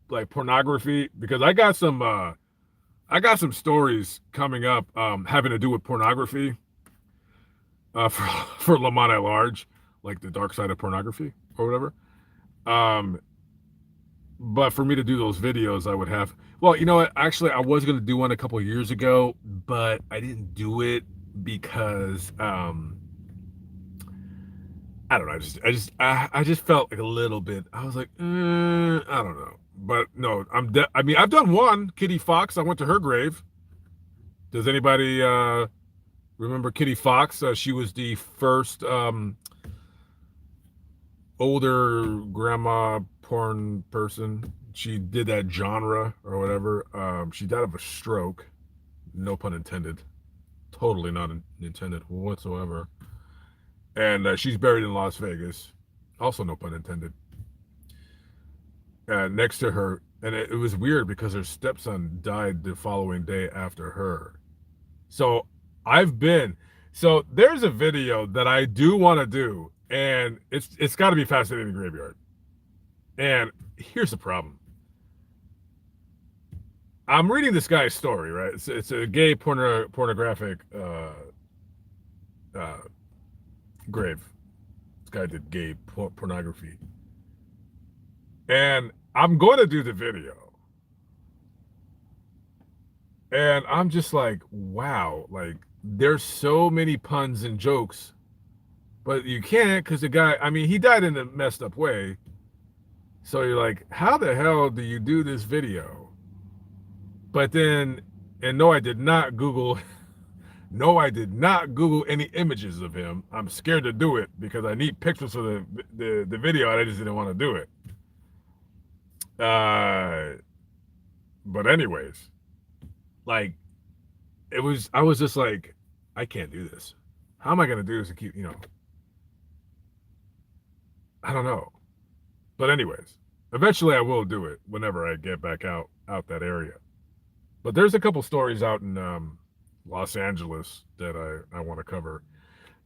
like pornography, because I got some stories coming up having to do with pornography for for Lamont at Large, like the dark side of pornography or whatever. Um, but for me to do those videos, I would have. Well, you know what? Actually, I was going to do one a couple of years ago, but I didn't do it because I don't know. I just felt like a little bit. I was like, I don't know. But no, I mean, I've done one. Kitty Fox. I went to her grave. Does anybody remember Kitty Fox? She was the first older grandma porn person. She did that genre or whatever. She died of a stroke. No pun intended. Totally not intended whatsoever. And she's buried in Las Vegas. Also, no pun intended. Next to her, and it was weird because her stepson died the following day after her. So I've been. So there's a video that I do want to do, and it's got to be Fascinating Graveyard. And here's the problem. I'm reading this guy's story, right? It's a gay pornographic uh, grave. This guy did gay pornography. And I'm going to do the video. And I'm just like, wow, like there's so many puns and jokes, but you can't because the guy, I mean, he died in a messed up way. So you're like, how the hell do you do this video? But then, and no, I did not Google, no, I did not Google any images of him. I'm scared to do it because I need pictures for the video, and I just didn't want to do it. But anyways, like I was just like, I can't do this. How am I gonna do this to keep, I don't know. But anyways, eventually I will do it whenever I get back out that area. But there's a couple stories out in Los Angeles that I want to cover.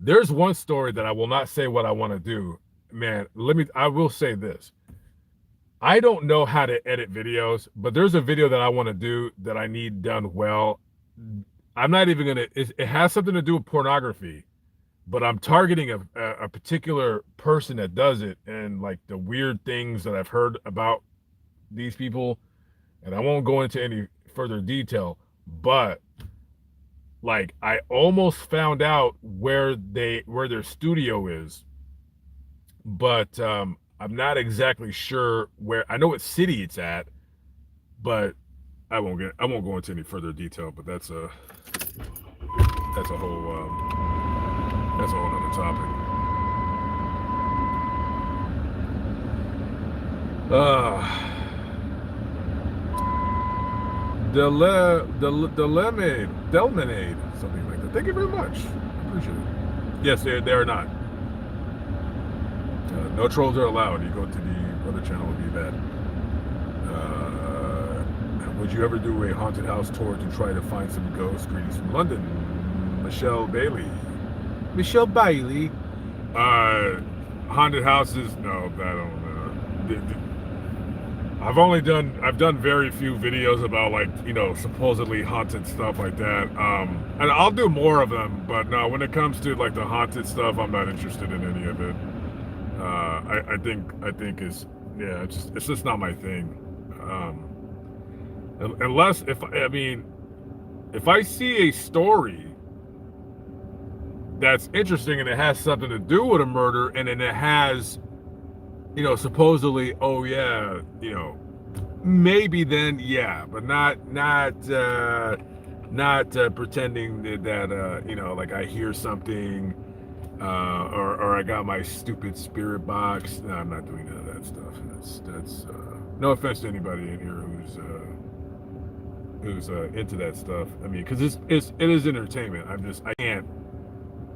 There's one story that I will not say what I want to do. Man, I will say this. I don't know how to edit videos, but there's a video that I want to do that I need done well. I'm not even gonna. It has something to do with pornography, but I'm targeting a particular person that does it, and like the weird things that I've heard about these people, and I won't go into any further detail, but like I almost found out where their studio is, but I'm not exactly sure where. I know what city it's at, but I won't go into any further detail. But that's a whole other topic. Delminade, something like that. Thank you very much. I appreciate it. Yes, they are not. No trolls are allowed. You go to the other channel, it'll be bad. Would you ever do a haunted house tour to try to find some ghosts? Greetings from London, Michelle Bailey. Michelle Bailey. Haunted houses? No, I don't. I've done very few videos about like supposedly haunted stuff like that. And I'll do more of them, but no, when it comes to like the haunted stuff, I'm not interested in any of it. I think it's just not my thing. Unless if I see a story that's interesting and it has something to do with a murder, and then it has supposedly, oh yeah, maybe then yeah, but not pretending that like I hear something or I got my stupid spirit box. No, I'm not doing none of that stuff. That's no offense to anybody in here who's into that stuff. I mean, because it is entertainment.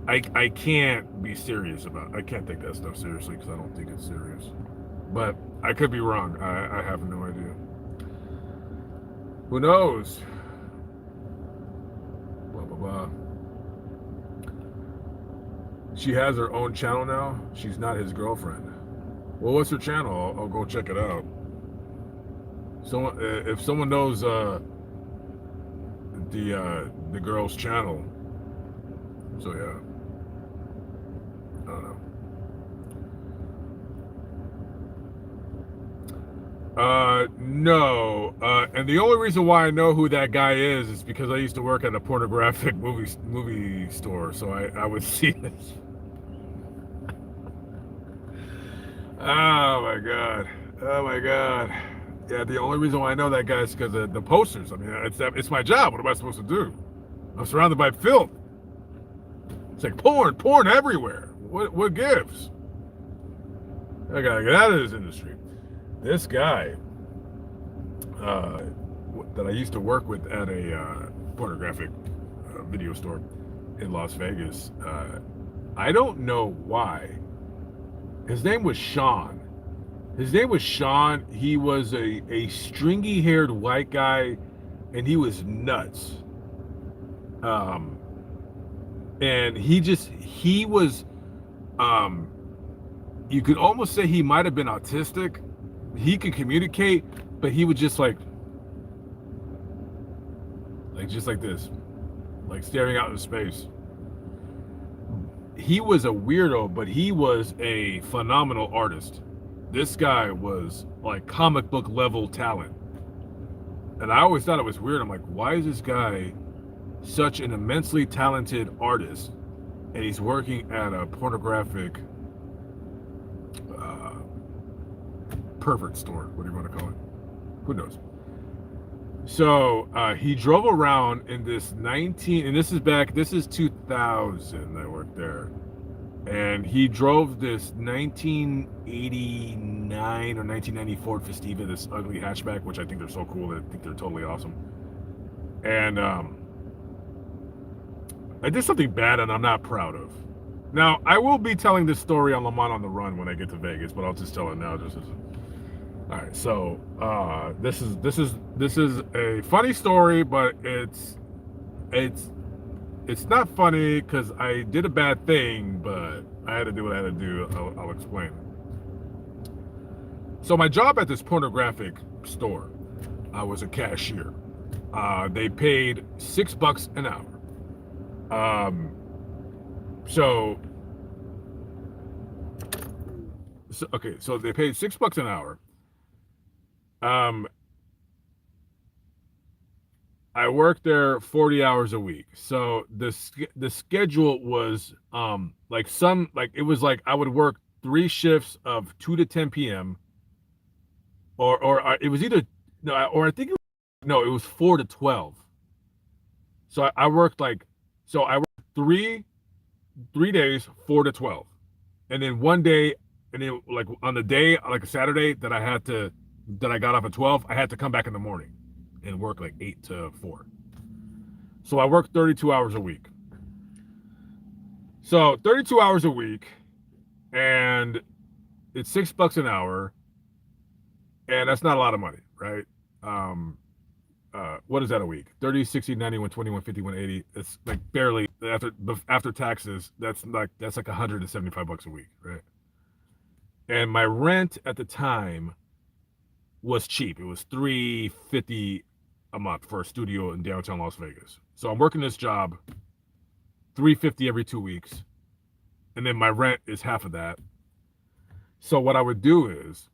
I can't be serious about it. I can't take that stuff seriously because I don't think it's serious. But I could be wrong. I have no idea. Who knows? Blah, blah, blah. She has her own channel now. She's not his girlfriend. Well, what's her channel? I'll go check it out. If someone knows the girl's channel, so yeah. I don't know. No. And the only reason why I know who that guy is because I used to work at a pornographic movie store, so I would see this. Oh my god. Oh my god. Yeah, the only reason why I know that guy is because of the posters. I mean, it's my job. What am I supposed to do? I'm surrounded by filth. It's like porn everywhere. What gives? I gotta get out of this industry. This guy that I used to work with at a pornographic video store in Las Vegas, I don't know why. His name was Sean. He was a stringy-haired white guy, and he was nuts. And he was, you could almost say he might have been autistic. He could communicate, but he would just like this, like staring out into space. He was a weirdo, but he was a phenomenal artist. This guy was like comic book level talent. And I always thought it was weird. I'm like, why is this guy such an immensely talented artist and he's working at a pornographic pervert store? What do you want to call it? Who knows? So he drove around in this this is 2000 I worked there. And he drove this 1989 or 1990 Ford Festiva, this ugly hatchback, which I think they're so cool. I think they're totally awesome. And I did something bad and I'm not proud of. Now, I will be telling this story on Lamont on the Run when I get to Vegas, but I'll just tell it now. All right, so this is a funny story, but it's not funny because I did a bad thing, but I had to do what I had to do. I'll explain. So my job at this pornographic store, I was a cashier. They paid $6 an hour. So okay, so they paid $6 an hour. I worked there 40 hours a week. So the schedule was like it was like I would work 3 shifts of 2 to 10 p.m. or it was either no or I think it was 4 to 12. So I worked I worked three days 4 to 12, and then one day, and then like on the day like a Saturday that I got off at 12, I had to come back in the morning and work like 8 to 4. So I worked 32 hours a week. So 32 hours a week, and it's $6 an hour, and that's not a lot of money, right? What is that a week? 30, 60, 90, 120, 150, 180. It's like barely after taxes. That's like $175 a week, right? And my rent at the time was cheap. It was $350 a month for a studio in downtown Las Vegas. So I'm working this job, $350 every 2 weeks, and then my rent is half of that. So what I would do is,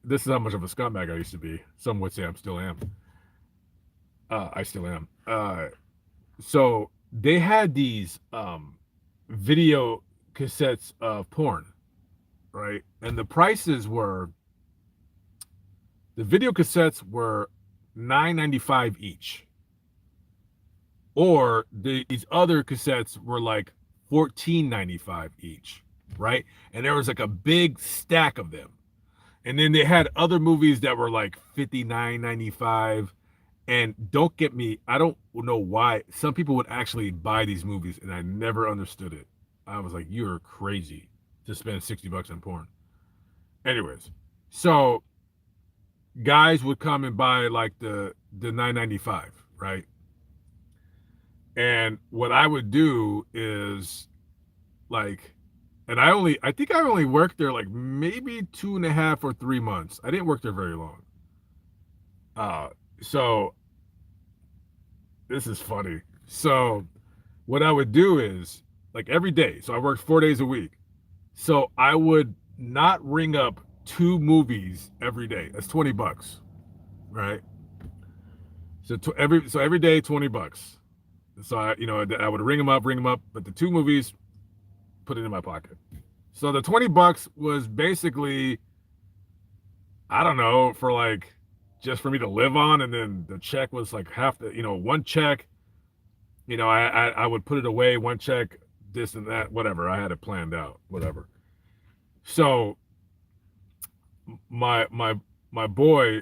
this is how much of a scumbag I used to be. Some would say I still am. I still am. So they had these video cassettes of porn, right? And the prices were, the video cassettes were $9.95 each, or these other cassettes were like $14.95 each, right? And there was like a big stack of them. And then they had other movies that were like $59.95. And don't get me, I don't know why some people would actually buy these movies, and I never understood it. I was like, you're crazy to spend $60 on porn. Anyways, so guys would come and buy like the $9.95, right? And what I would do is like, and I think I only worked there like maybe 2.5 or 3 months. I didn't work there very long. So this is funny. So what I would do is like every day. So I worked 4 days a week. So I would not ring up 2 movies every day. That's $20, right? So every day $20. So I would ring them up, but the 2 movies, put it in my pocket. So the $20 was basically, I don't know, for like just for me to live on, and then the check was like half the, one check, I would put it away, one check, this and that, whatever. I had it planned out, whatever. So my boy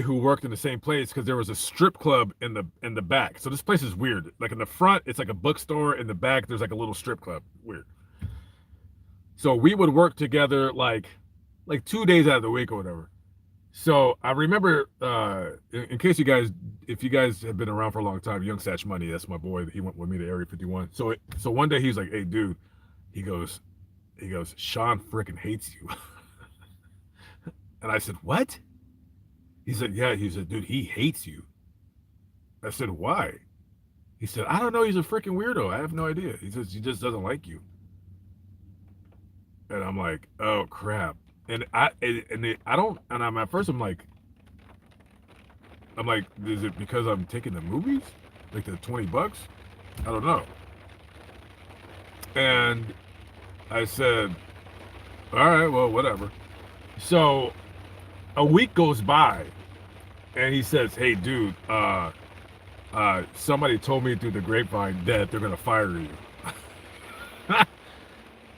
who worked in the same place, because there was a strip club in the back. So this place is weird. Like in the front, it's like a bookstore. In the back, there's like a little strip club. Weird. So we would work together like 2 days out of the week or whatever. So I remember, in case if you guys have been around for a long time, Young Satch Money, that's my boy. He went with me to Area 51. So one day he's like, "Hey, dude," he goes, "Sean freaking hates you." And I said, "What?" He said, "Yeah." He said, "Dude, he hates you." I said, "Why?" He said, "I don't know. He's a freaking weirdo. I have no idea. He says he just doesn't like you." And I'm like, "Oh crap." And at first I'm like, is it because I'm taking the movies? Like the $20? I don't know. And I said, all right, well, whatever. So a week goes by, and he says, "Hey, dude, somebody told me through the grapevine that they're gonna fire you."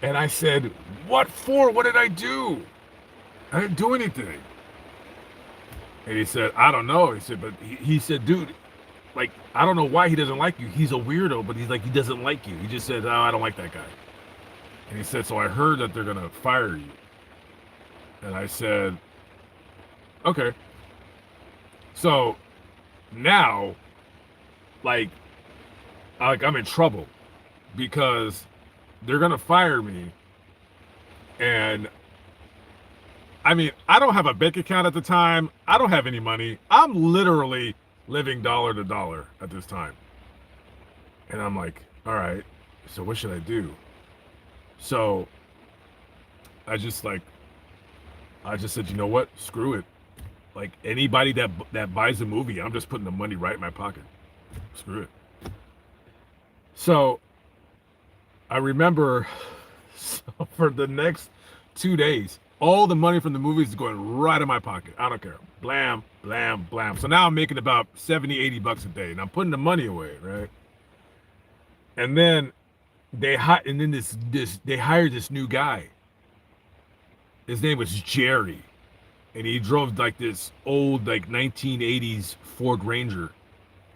And I said, "What for? What did I do? I didn't do anything." And he said, "I don't know." He said, but he said, "Dude, like, I don't know why he doesn't like you. He's a weirdo, but he's like, he doesn't like you. He just said, oh, I don't like that guy." And he said, "So I heard that they're gonna fire you." And I said, "Okay." So now, like I'm in trouble because they're gonna fire me, and I mean, I don't have a bank account at the time. I don't have any money. I'm literally living dollar to dollar at this time. And I'm like, all right, so what should I do? So I just like, I just said, you know what? Screw it. Like anybody that buys a movie, I'm just putting the money right in my pocket. Screw it. So I remember so for the next 2 days, all the money from the movies is going right in my pocket. I don't care. Blam, blam, blam. So now I'm making about 70, 80 bucks a day and I'm putting the money away, right? And then and then they hired this new guy. His name was Jerry. And he drove like this old like 1980s Ford Ranger.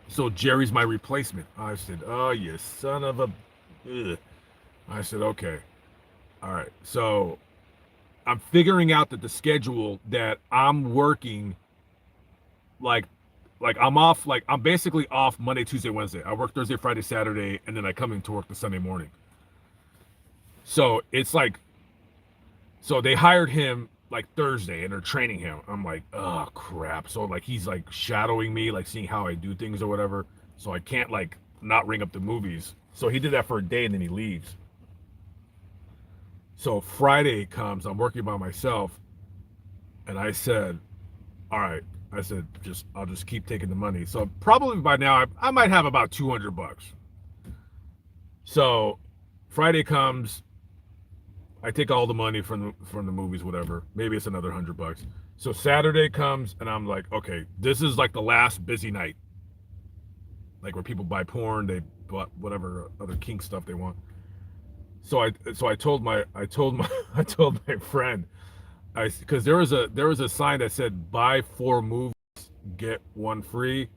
So Jerry's my replacement. I said, "Oh, you son of a." Ugh. I said, "Okay, all right." So I'm figuring out that the schedule that I'm working, like, I'm off, like I'm basically off Monday, Tuesday, Wednesday. I work Thursday, Friday, Saturday, and then I come into work the Sunday morning. So it's like, so they hired him like Thursday and they're training him. I'm like, oh crap. So like he's like shadowing me, like seeing how I do things or whatever. So I can't like not ring up the movies. So he did that for a day and then he leaves. So Friday comes, I'm working by myself, and I said, all right. I said, I'll just keep taking the money. So probably by now I might have about 200 bucks. So Friday comes, I take all the money from the movies, whatever. Maybe it's another 100 bucks. So Saturday comes, and I'm like, okay, this is like the last busy night, like where people buy porn, they bought whatever other kink stuff they want. So I told my I told my friend, because there was a sign that said buy 4 movies get one free,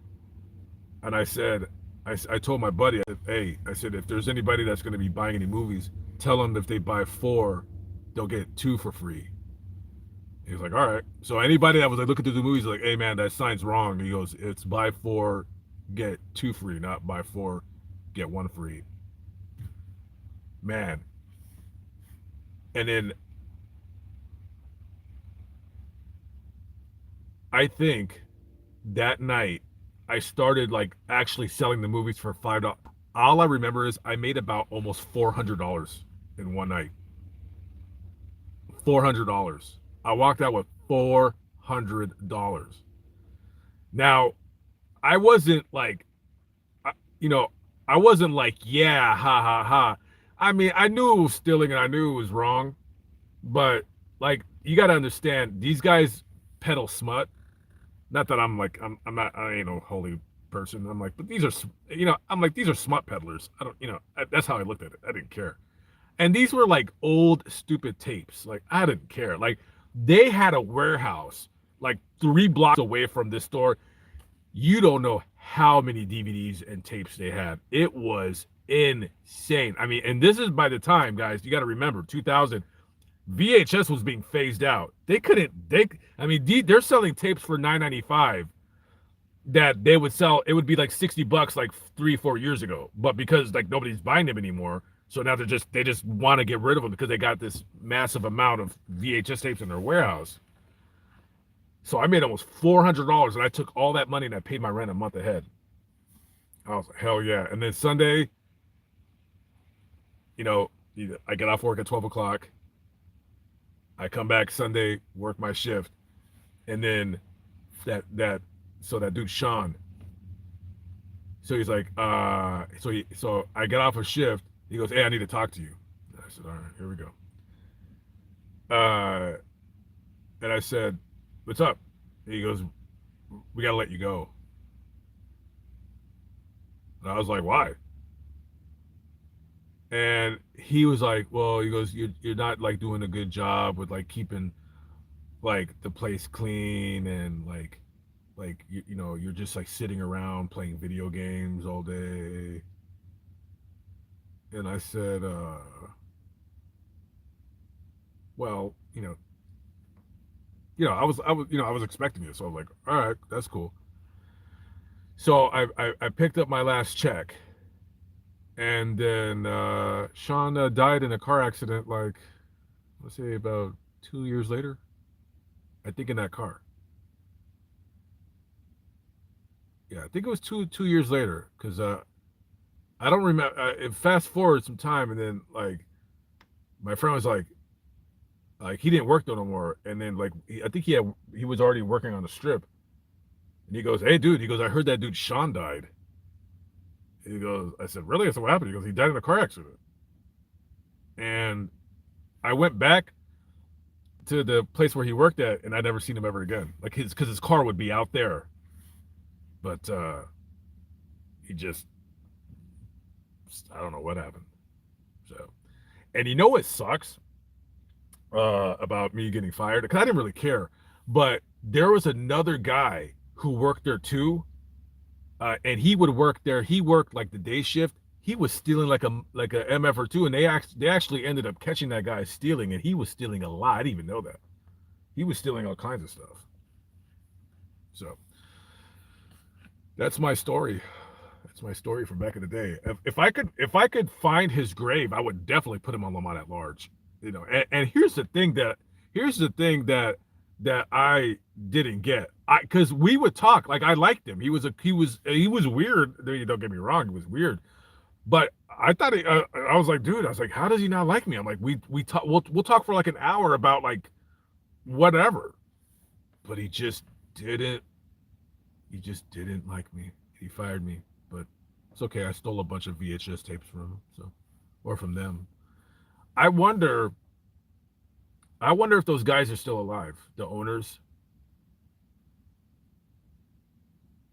and I said I told my buddy, hey, I said if there's anybody that's going to be buying any movies, tell them if they buy 4, they'll get 2 for free. He was like, all right. So anybody that was like looking through the movies, like, hey man, that sign's wrong. He goes, it's buy 4, get 2 free, not buy 4, get 1 free. Man. And then I think that night I started like actually selling the movies for $5. All I remember is I made about almost $400 in one night. $400. I walked out with $400. Now, I wasn't like, you know, I wasn't like, yeah, ha ha ha. I mean, I knew it was stealing and I knew it was wrong, but like, you got to understand, these guys peddle smut. Not that I'm like, I'm not, I ain't no holy person. I'm like, but these are, I'm like, these are smut peddlers. I don't, that's how I looked at it. I didn't care. And these were like old, stupid tapes. Like, I didn't care. Like, they had a warehouse like 3 blocks away from this store. You don't know how many DVDs and tapes they had. It was insane. I mean, and this is by the time, guys, you got to remember 2000, VHS was being phased out. I mean, they're selling tapes for $9.95 that they would sell. It would be like $60 like 3-4 years ago. But because like nobody's buying them anymore, so now they just want to get rid of them because they got this massive amount of VHS tapes in their warehouse. So I made almost $400 and I took all that money and I paid my rent a month ahead. I was like, hell yeah. And then Sunday, you know, I get off work at 12 o'clock. I come back Sunday, work my shift. And then that dude, Sean, so he's like, so I get off a shift. He goes, hey, I need to talk to you. I said, all right, here we go. Uh, and I said, what's up? And he goes, we got to let you go. And I was like, why? And he was like, well, he goes, you're not like doing a good job with like keeping like the place clean and like you're just like sitting around playing video games all day. And I said, well, I was expecting it, so I was like, all right, that's cool. So I picked up my last check, and then Sean died in a car accident, like let's say about 2 years later. I think in that car. Yeah, I think it was two years later because I don't remember. Fast forward some time, and then like my friend was like he didn't work there no more, and then like I think he was already working on the strip, and he goes, "Hey, dude," he goes, "I heard that dude Sean died." He goes, I said, "Really?" I said, "What happened?" He goes, "He died in a car accident." And I went back to the place where he worked at, and I never seen him ever again. Like because his car would be out there, but he just I don't know what happened. So, and you know what sucks about me getting fired? Because I didn't really care, but there was another guy who worked there too, and he would work there. He worked like the day shift. He was stealing like a MF or two, and they actually ended up catching that guy stealing, and he was stealing a lot. I didn't even know that he was stealing all kinds of stuff. So that's my story. That's my story from back in the day. If I could find his grave, I would definitely put him on Lamont at large. And here's the thing that I didn't get. Because we would talk like I liked him. He was weird. Don't get me wrong, he was weird. But I thought I was like, dude, I was like, how does he not like me? I'm like, we talk we'll talk for like an hour about like whatever. But didn't he just didn't like me. He fired me. But it's okay. I stole a bunch of VHS tapes from him, so or from them. I wonder. I wonder if those guys are still alive. The owners.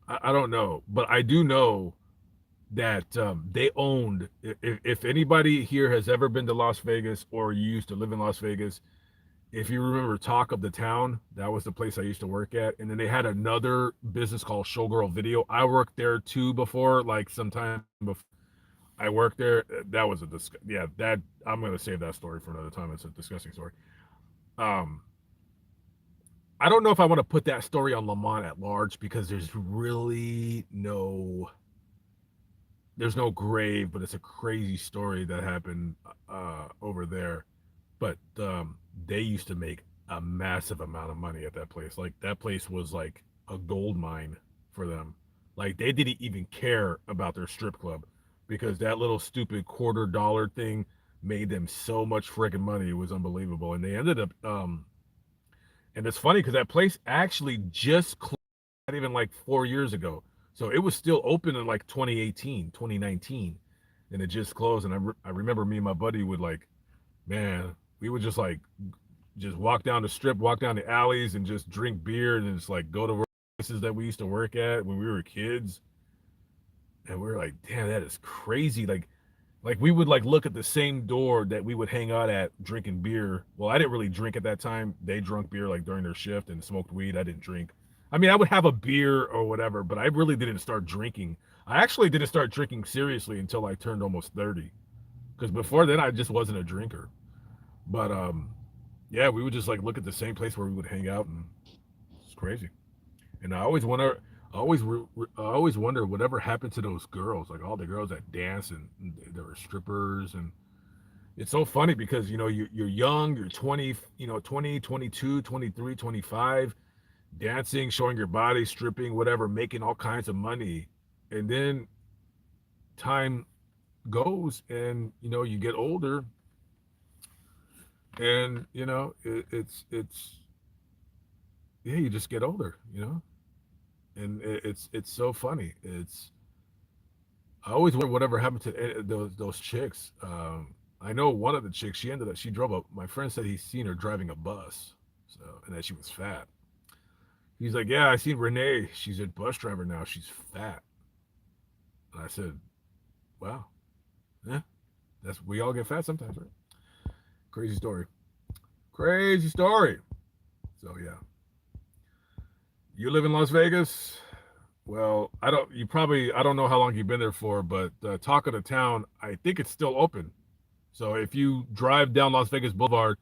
I don't know, but I do know that they owned. If anybody here has ever been to Las Vegas or you used to live in Las Vegas, if you remember Talk of the Town, that was the place I used to work at. And then they had another business called Showgirl Video. I worked there too before, like sometime before I worked there. That was yeah, that I'm gonna save that story for another time. It's a disgusting story. Um, I don't know if I want to put that story on Lamont at large because there's no grave, but it's a crazy story that happened over there. But they used to make a massive amount of money at that place. Like that place was like a gold mine for them. Like they didn't even care about their strip club because that little stupid $0.25 thing made them so much freaking money. It was unbelievable. And they ended up and it's funny because that place actually just closed not even like 4 years ago. So it was still open in like 2018, 2019, and it just closed. And I remember me and my buddy would like, man, we would just walk down the strip, walk down the alleys, and just drink beer and just like go to places that we used to work at when we were kids. And we were like, damn, that is crazy. Like we would like look at the same door that we would hang out at drinking beer. Well, I didn't really drink at that time. They drank beer like during their shift and smoked weed. I didn't drink. I mean, I would have a beer or whatever, but I really didn't start drinking. I actually didn't start drinking seriously until I turned almost 30. Because before then I just wasn't a drinker. But yeah, we would just like look at the same place where we would hang out and it's crazy. And I always wonder whatever happened to those girls, like all the girls that dance and there were strippers and it's so funny because you're young, you're 20, 20, 22, 23, 25, dancing, showing your body, stripping, whatever, making all kinds of money. And then time goes and you get older and it's yeah, you just get older, and it's so funny. It's I always wonder whatever happened to those chicks. I know one of the chicks. She drove up. My friend said he's seen her driving a bus, so and that she was fat. He's like, yeah, I seen Renee. She's a bus driver now. She's fat. And I said, wow, yeah, that's we all get fat sometimes, right? Crazy story. Crazy story. So yeah, you live in Las Vegas. Well, I don't know how long you've been there for, but Talk of the Town, I think it's still open. So if you drive down Las Vegas Boulevard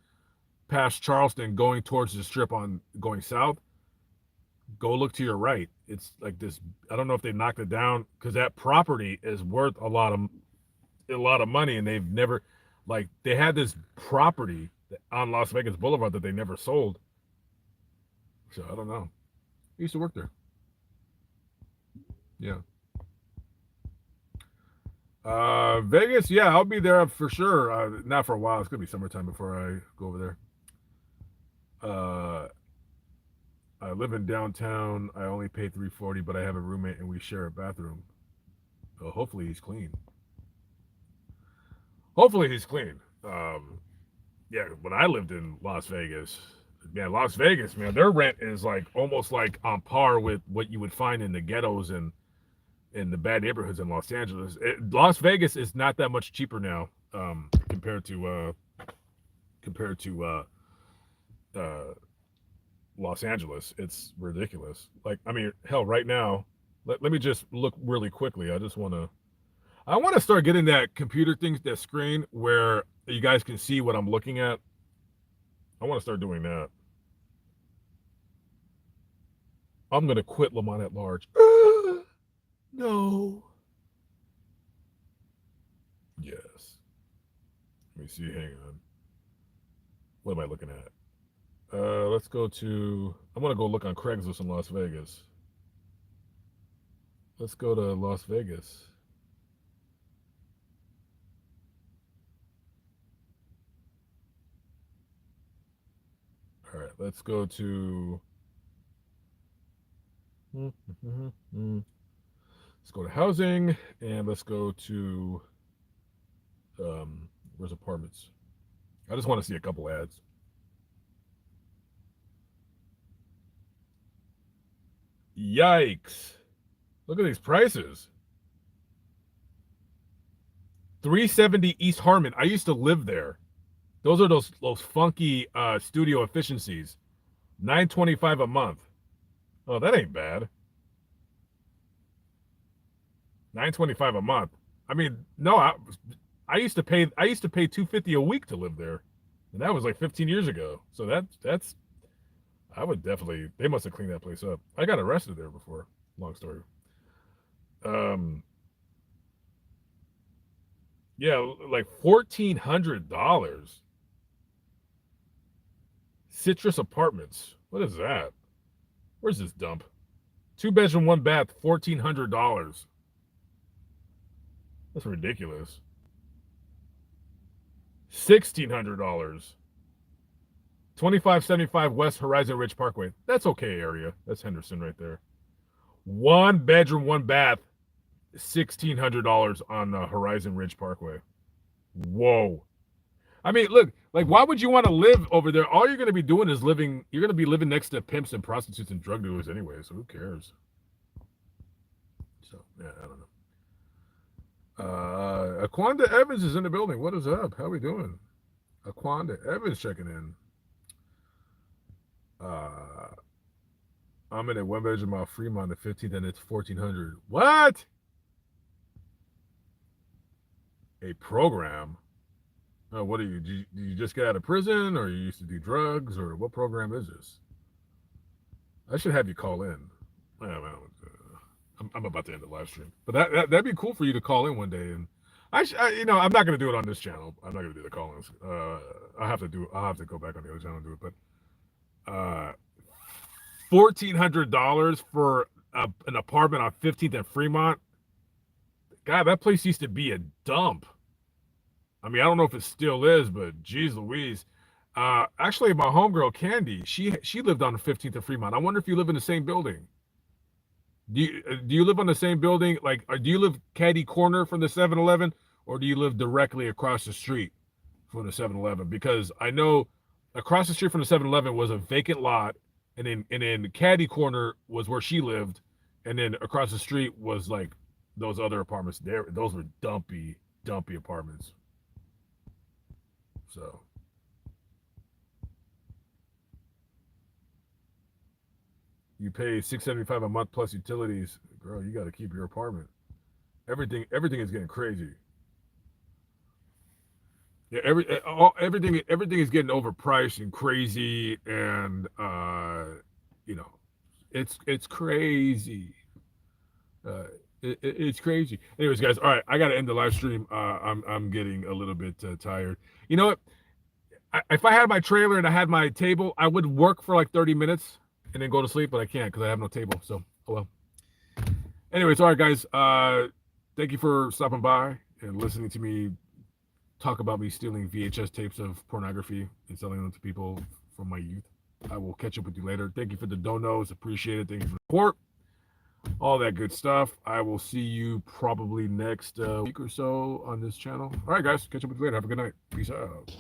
past Charleston going towards the strip on going south, go look to your right. It's like this I don't know if they knocked it down cuz that property is worth a lot of money and they've never they had this property on Las Vegas Boulevard that they never sold So I don't know. I used to work there. Yeah. Vegas, yeah, I'll be there for sure. Not for a while. It's gonna be summertime before I go over there. Uh, I live in downtown. I only pay 340, but I have a roommate and we share a bathroom. So hopefully he's clean. Hopefully he's clean. Yeah, when I lived in Las Vegas, man, Las Vegas, man, their rent is like almost like on par with what you would find in the ghettos and in the bad neighborhoods in Los Angeles. Las Vegas is not that much cheaper now compared to uh, Los Angeles. It's ridiculous. Like, I mean, hell, right now, let me just look really quickly. I want to start getting that computer thing, that screen where you guys can see what I'm looking at. I want to start doing that. I'm going to quit Lamont at Large. No. Yes. Let me see. Hang on. What am I looking at? Let's go to. I'm going to go look on Craigslist in Las Vegas. Let's go to Las Vegas. All right, let's go to. Let's go to housing and let's go to. Where's apartments? I just want to see a couple ads. Yikes! Look at these prices. 370 East Harmon. I used to live there. Those are those funky studio efficiencies. $925 a month. Oh, that ain't bad. $925 a month. I mean, no, I used to pay $250 a week to live there, and that was like 15 years ago. So that's I would definitely. They must have cleaned that place up. I got arrested there before. Long story. Yeah, like $1,400. Citrus Apartments. What is that? Where's this dump? 2-bedroom, 1 bath, $1,400. That's ridiculous. $1,600. 2575 West Horizon Ridge Parkway. That's okay area. That's Henderson right there. 1-bedroom, 1 bath, $1,600 on Horizon Ridge Parkway. Whoa. I mean, look, like, why would you want to live over there? All you're going to be doing is living. You're going to be living next to pimps and prostitutes and drug dealers anyway. So who cares? So yeah, I don't know. Aquanda Evans is in the building. What is up? How we doing? Aquanda Evans checking in. I'm in a 1-bedroom off Fremont, the 15th, and it's $1,400. What? A program? What are you? Did you just get out of prison, or you used to do drugs, or what program is this? I should have you call in. I'm about to end the live stream, but that'd be cool for you to call in one day. And I'm not going to do it on this channel. I'm not going to do the call-ins. I'll have to go back on the other channel and do it. But $1,400 for an apartment on 15th and Fremont. God, that place used to be a dump. I mean, I don't know if it still is, but geez Louise. Actually, my homegirl Candy, she lived on the 15th and Fremont. I wonder if you live in the same building. Do you live on the same building? Like, do you live caddy corner from the 7-Eleven, or do you live directly across the street from the 7-Eleven? Because I know across the street from the 7-Eleven was a vacant lot, and then caddy corner was where she lived, and then across the street was like those other apartments. There, those were dumpy apartments. So. You pay $675 a month plus utilities, girl. You got to keep your apartment. Everything is getting crazy. Yeah, everything is getting overpriced and crazy, and it's crazy. It's crazy. Anyways, guys, all right, I got to end the live stream. I'm getting a little bit tired. You know what? If I had my trailer and I had my table, I would work for like 30 minutes. and then go to sleep, but I can't because I have no table. So, oh well. Anyways, all right, guys. Thank you for stopping by and listening to me talk about me stealing VHS tapes of pornography and selling them to people from my youth. I will catch up with you later. Thank you for the donos. Appreciate it. Thank you for the support. All that good stuff. I will see you probably next week or so on this channel. All right, guys. Catch up with you later. Have a good night. Peace out.